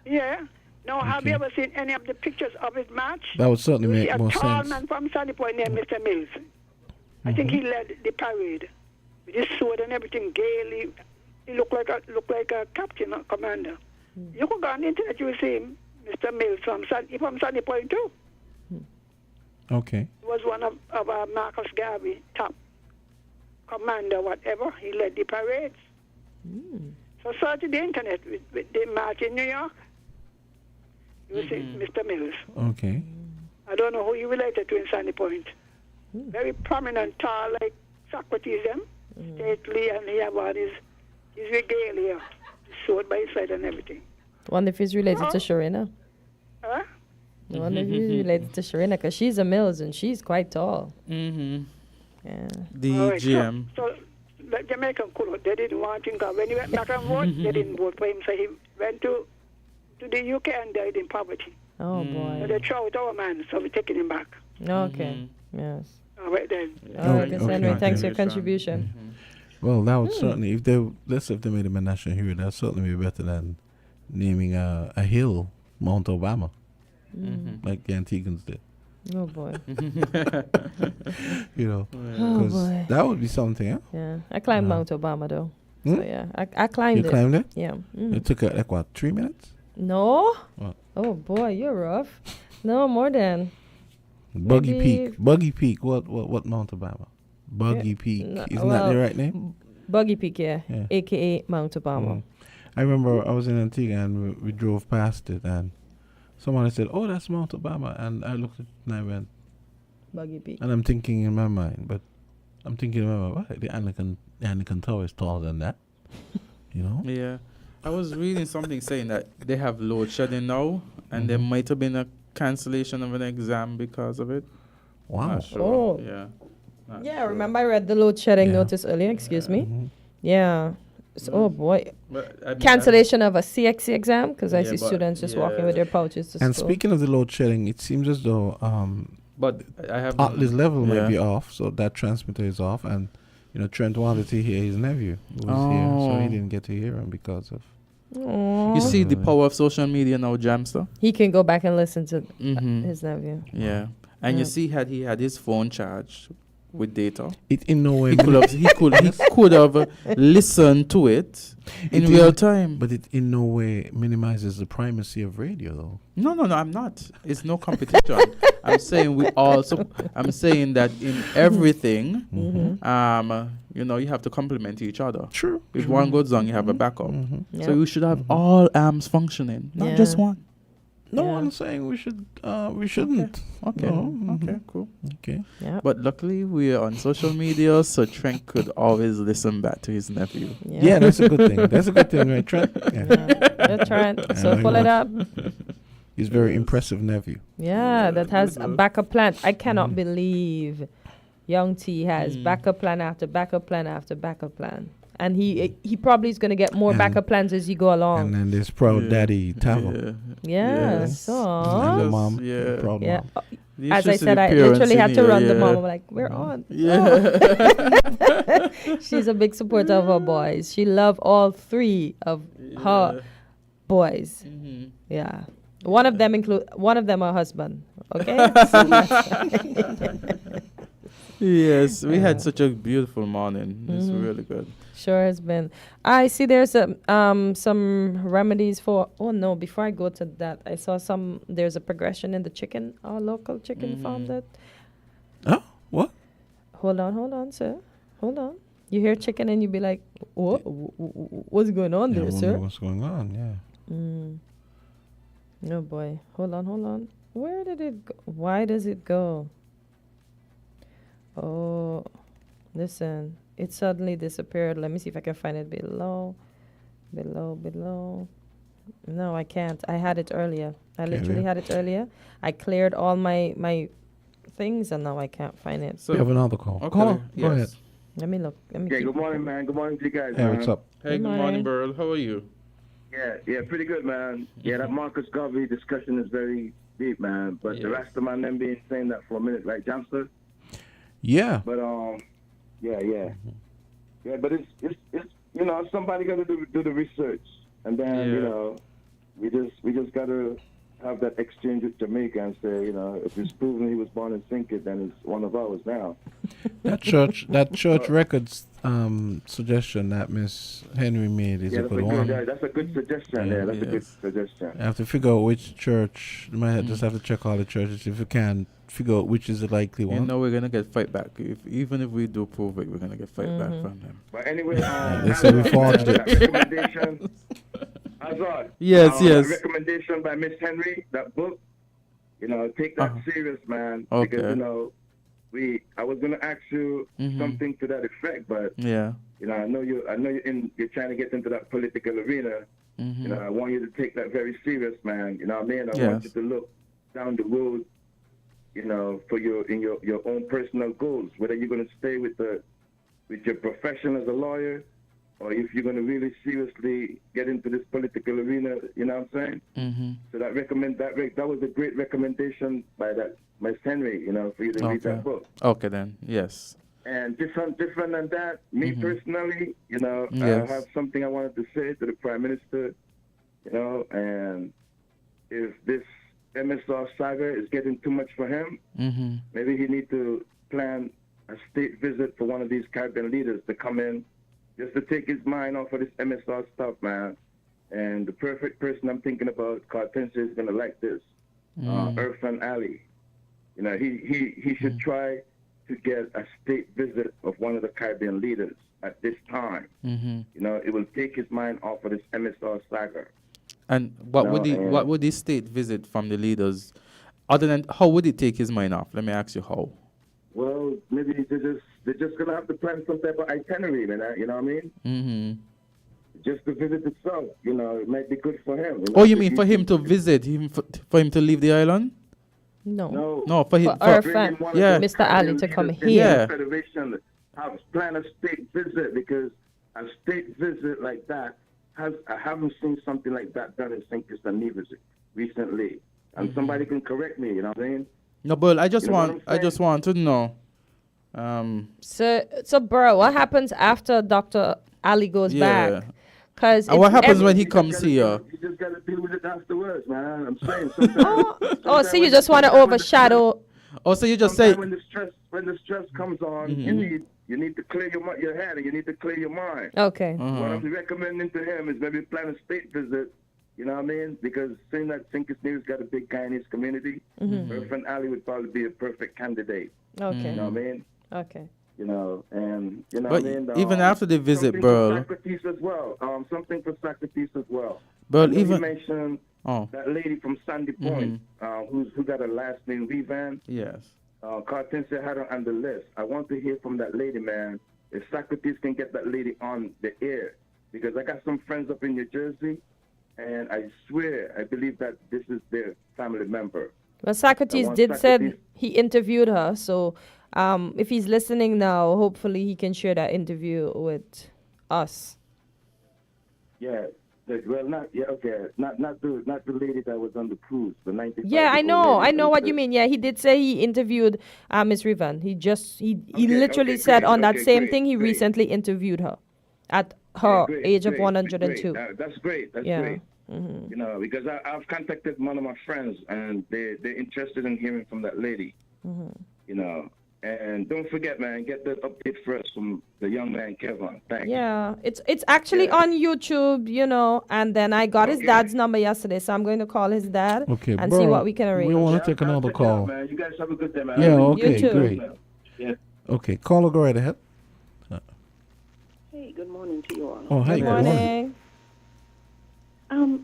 Yeah. No, have you ever seen any of the pictures of his match? That would certainly make more sense. A tall sense. man from Sandy Point named Mr. Mills. I think he led the parade with his sword and everything gaily. He looked like a captain or commander. You could go on the internet, you will see him, Mr. Mills from Sandy Point too. Okay. He was one of Marcus Garvey, top commander, whatever. He led the parades. So search the internet with the march in New York. You will see Mr. Mills. Okay. I don't know who you related to in Sandy Point. Very prominent, tall, like Socrates, stately, and he had his regalia, his sword by his side and everything. Wonder if he's related to Sharina. Huh? I wonder if he's related to Sharina, because she's a Mills and she's quite tall. Yeah. The right, GM. So the Jamaican cool, they didn't want him. When he went back and vote, they didn't vote for him. So he went to the UK and died in poverty. Oh, boy. So they throw out our man, so we're taking him back. Okay. Yes. All right, then. All right, Miss Henry, thanks for your contribution. Well, that would certainly, if they made him a national hero, that'd certainly be better than naming a hill Mount Obama, like the Antigans did. Oh, boy. You know, Oh, boy. that would be something, huh? Yeah. I climbed Mount Obama, though. So, yeah. I climbed it. You climbed it? Yeah. It took, 3 minutes? No. What? Oh, boy, you're rough. No, more than. Buggy Peak. Buggy Peak. What Mount Obama? Buggy Peak. Isn't that the right name? Buggy Peak, yeah. A.K.A. Mount Obama. I remember I was in Antigua and we drove past it and someone said, "Oh, that's Mount Obama," and I looked at it and I went, Buggy Peak. And I'm thinking in my mind, what? The Anglican Tower is taller than that, you know? Yeah. I was reading something saying that they have load shedding now, and there might have been a cancellation of an exam because of it. Wow. Not sure. Oh. Yeah. Not Yeah, sure. remember I read the load shedding notice earlier, excuse me? Yeah. So, oh boy. But, I mean, Cancellation of a CXC exam because I Yeah, see but- students just walking yeah. with their pouches to And school. speaking of the load shedding, it seems as though But I have Otley's level might be off, so that transmitter is off, and Trent wanted to hear his nephew who was here, so he didn't get to hear him because of. You see the power of social media now, Jamster? He can go back and listen to his nephew. Yeah. And Yeah. you see, he had his phone charged with data, it in no way he could have listened to it in real time. But it in no way minimizes the primacy of radio, though. No, I'm not. It's no competition. I'm saying I'm saying that in everything, you have to complement each other. True. If one goes down, you have a backup. Yeah. So you should have all arms functioning, not just one. No one's saying we should. We shouldn't. Okay. No. Okay. Cool. Okay. Yeah. But luckily, we are on social media, so Trent could always listen back to his nephew. Yeah, that's a good thing. That's a good thing, right, Trent? Yeah, Trent. So pull it up. He's very impressive nephew. Yeah, that has a backup plan. I cannot believe Young T has backup plan after backup plan after backup plan. And he probably is going to get more backup plans as you go along. And then there's proud daddy Tavo. Yeah. So. And the mom. Yeah. Proud Yeah. mom. As I said, I literally had to run the mom. I'm like, we're on. Yeah. She's a big supporter of her boys. She loved all three of her boys. Yeah. One of them her husband. Okay. Yes, we had such a beautiful morning. It's really good. Sure has been. I see there's some remedies for. Oh no! Before I go to that, I saw there's a progression in the chicken, our local chicken farm. That. Oh, what? Hold on, sir. Hold on. You hear chicken and you be like, what? What's going on Yeah, I there, wonder sir? what's going on? Yeah. Oh boy. Hold on. Where did it go? Why does it go? Oh, listen. It suddenly disappeared. Let me see if I can find it below. No, I can't. I had it earlier. I literally had it earlier. I cleared all my things and now I can't find it. So we have another call. Okay. Call on. Go ahead. Let me look. Okay, good morning, man. Good morning to you guys. Hey, man. what's up? Hey, good morning, Burl. How are you? Yeah, pretty good, man. Yeah, that Marcus Garvey discussion is very deep, man. But the rest of my men being saying that for a minute, right, Jamster? Yeah. But yeah. But it's somebody got to do the research, and then we just got to have that exchange with Jamaica and say, if it's proven he was born in Sinkit, then it's one of ours now. That church records suggestion that Miss Henry made is a good one. That's a good suggestion. Yeah, that's a good suggestion. I have to figure out which church. You might just have to check all the churches if you can figure out which is the likely one. We're gonna get fight back. Even if we do prove it, we're gonna get fight back from them. But anyway, they say we forged it. That recommendation, Azard. Yes. That recommendation by Miss Henry, that book. Take that serious, man. Okay. Because I was gonna ask you something to that effect, but I know you're trying to get into that political arena. I want you to take that very serious, man. You know what I mean? I want you to look down the road. For your own personal goals, whether you're going to stay with your profession as a lawyer, or if you're going to really seriously get into this political arena, you know what I'm saying? So that was a great recommendation by that Miss Henry, for you to read that book. Okay then, yes. And different than that, me personally, I have something I wanted to say to the Prime Minister, and if this MSR saga is getting too much for him, maybe he need to plan a state visit for one of these Caribbean leaders to come in just to take his mind off of this MSR stuff, man. And the perfect person I'm thinking about, Kortensia, is going to like this. Irfan Ali. He should try to get a state visit of one of the Caribbean leaders at this time. It will take his mind off of this MSR saga. And what would the state visit from the leaders, other than how would it take his mind off? Let me ask you how. Well, maybe they're just gonna have to plan some type of itinerary, man. You know what I mean? just the visit itself, it might be good for him. Oh, you mean for him to visit, for him to leave the island? No, for him. Irfan, Mr. Ali to come here. Yeah. Federation plan a state visit, because a state visit like that I haven't seen something like that done in St. Kitts and Nevis recently. And somebody can correct me, you know what I mean? No, but I just want to know. So, bro, what happens after Dr. Ali goes back? Because what happens when he comes here? You just gotta deal with it afterwards, man. I'm saying. So you just want to overshadow? Oh, so you just say when the stress comes on, you need to clear your head and you need to clear your mind. Okay. What I'm recommending to him is maybe plan a state visit. You know what I mean? Because seeing that St. Kitts Nevis got a big Guyanese community, Irfan Ali would probably be a perfect candidate. Okay. You know what I mean? Okay. And you know but what I mean? even after the visit, something bro. for sacrifice as well. Something for sacrifice as well. But you even mentioned that lady from Sandy Point, who got a last name Revan. Yes. Kortensia had her on the list. I want to hear from that lady, man. If Socrates can get that lady on the air, because I got some friends up in New Jersey, and I swear, I believe that this is their family member. Well, Socrates said he interviewed her, so if he's listening now, hopefully he can share that interview with us. Yeah. Well, not the lady that was on the cruise, the 95. Yeah, I know what you mean. Yeah, he did say he interviewed Miss Rivan. He literally said on that same thing he recently interviewed her at her age of 102. That's great. That's great. Mm-hmm. Because I've contacted one of my friends and they're interested in hearing from that lady. Mm-hmm. And don't forget, man, get that update first from the young man, Kevin. Thanks. Yeah, it's actually on YouTube, and then I got his dad's number yesterday, so I'm going to call his dad and see what we can arrange. We want to take another call. Man. You guys have a good day, man. Yeah, okay, you too. Great. Yeah. Okay, caller, go right ahead. Hey, good morning to you all. Oh, hi. Good morning.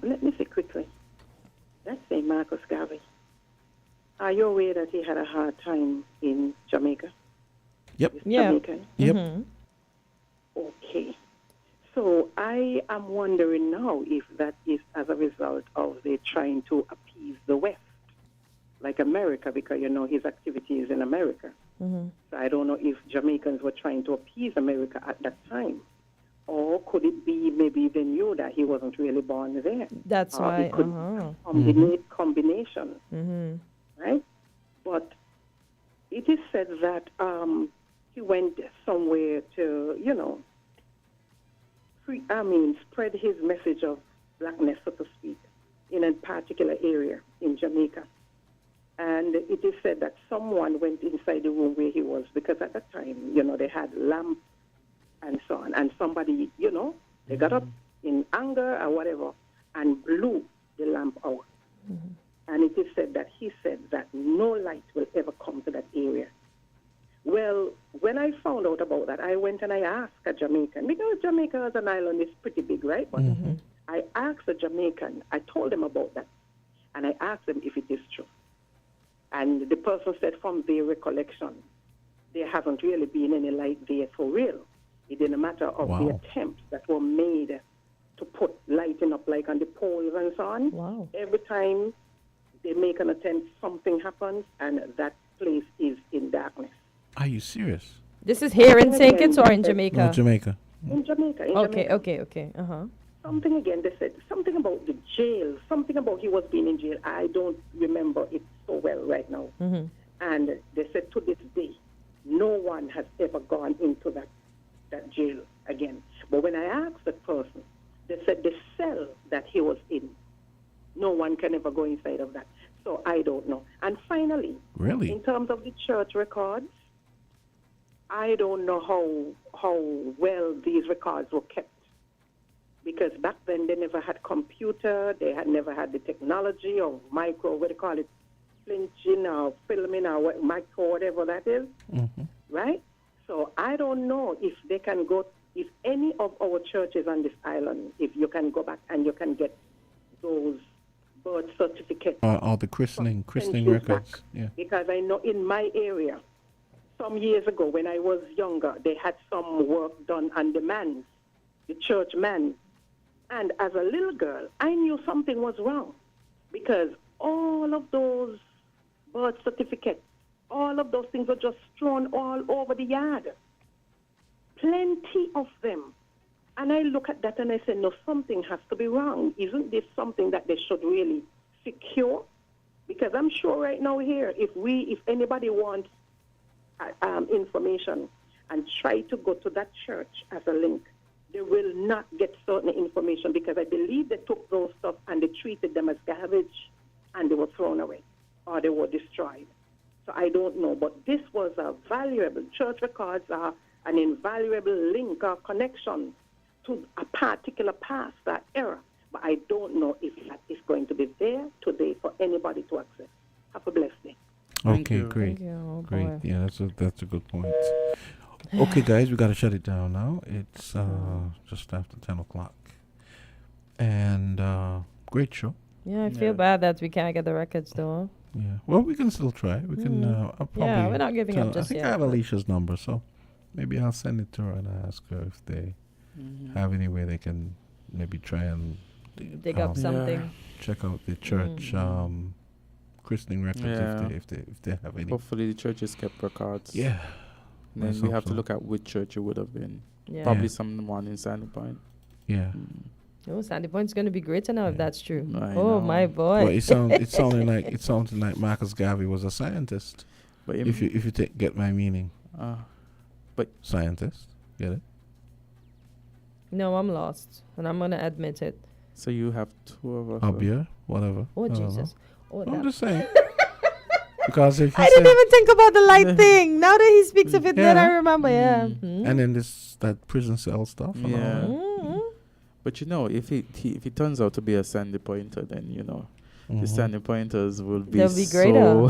Let me say quickly. Let's say Marcus Garvey. Are you aware that he had a hard time in Jamaica? Yep. Jamaican? Yep. Mm-hmm. Okay. So I am wondering now if that is as a result of they trying to appease the West, like America, because his activity is in America. Mm-hmm. So I don't know if Jamaicans were trying to appease America at that time. Or could it be maybe they knew that he wasn't really born there? That's why. It could combination. Mm-hmm. Right? But it is said that he went somewhere to, spread his message of blackness, so to speak, in a particular area in Jamaica. And it is said that someone went inside the room where he was, because at that time, they had lamps and so on. And somebody, they got up in anger or whatever and blew the lamp out. Mm-hmm. And it is said that he said that no light will ever come to that area. Well, when I found out about that, I went and I asked a Jamaican, because Jamaica as an island is pretty big, right? But I asked a Jamaican, I told them about that, and I asked them if it is true. And the person said from their recollection, there hasn't really been any light there for real. It didn't matter of the attempts that were made to put lighting up like on the poles and so on. Wow. Every time they make an attempt, something happens, and that place is in darkness. Are you serious? This is here in St. Kitts or in Jamaica? No, Jamaica. In Jamaica. Okay. Uh-huh. Something again, they said something about the jail, something about he was being in jail. I don't remember it so well right now. Mm-hmm. And they said to this day, no one has ever gone into that jail again. But when I asked that person, they said the cell that he was in, no one can ever go inside of that. So I don't know. And finally, really, in terms of the church records, I don't know how well these records were kept. Because back then they never had computer, they had never had the technology of flinching or filming or micro, whatever that is, right? So I don't know if they can go, if any of our churches on this island, if you can go back and you can get those birth certificates. Or the christening records. Back. Yeah. Because I know in my area, some years ago when I was younger, they had some work done on the man, the church man, And as a little girl, I knew something was wrong because all of those birth certificates, all of those things were just strewn all over the yard. Plenty of them. And I look at that and I say, no, something has to be wrong. Isn't this something that they should really secure? Because I'm sure right now here, if anybody wants information and try to go to that church as a link, they will not get certain information because I believe they took those stuff and they treated them as garbage and they were thrown away or they were destroyed. So I don't know, but this was a valuable, church records are an invaluable link or connection to a particular past or era. But I don't know if that is going to be there today for anybody to access. Have a blessed day. Okay, great. Thank you. Oh, great. boy. Yeah, that's a good point. Okay, guys, we got to shut it down now. It's just after 10 o'clock. And great show. Yeah, I feel bad that we can't get the records though. Yeah. Well, we can still try. We can. I'll probably we're not giving up just I think yet. I have Alicia's number, so maybe I'll send it to her and ask her if they have any way they can maybe try and dig up something. Check out the church christening records if they have any. Hopefully the churches kept records. Yeah. And then we have to look at which church it would have been. Yeah. Probably someone in Sandy Point. Yeah. Oh, Sandy Point's going to be great to know if that's true. I Oh know. my boy! Well, it sounded like Marcus Garvey was a scientist. But if you get my meaning, but scientist, get it? No, I'm lost, and I'm going to admit it. So you have two of us. Abia, whatever. Oh I don't Jesus! know. Oh, I'm just saying. Because if I didn't even think about the light thing. Now that he speaks of it, then I remember. Yeah. And then that prison cell stuff. And all that. But you know, if it turns out to be a Sandy Pointer, then you know, the Sandy Pointers will be They'll be greater.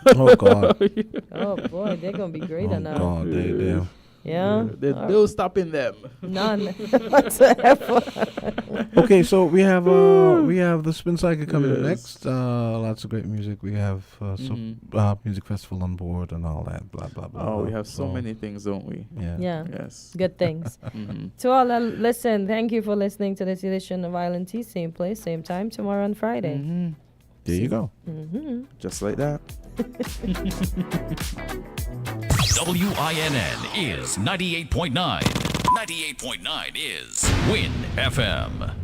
Oh God! Oh boy, they're gonna be greater now. God, they Yeah. There's no stopping them. None whatsoever. Okay, so we have the Spin Cycle coming up next. Lots of great music. We have music festival on board and all that. Blah blah blah. Oh, we have so many things, don't we? Yeah. Yeah. Yes. Good things. To all that listen, thank you for listening to this edition of Island Tea. Same place, same time tomorrow on Friday. There you go. Just like that. WINN is 98.9. 98.9 is WIN FM.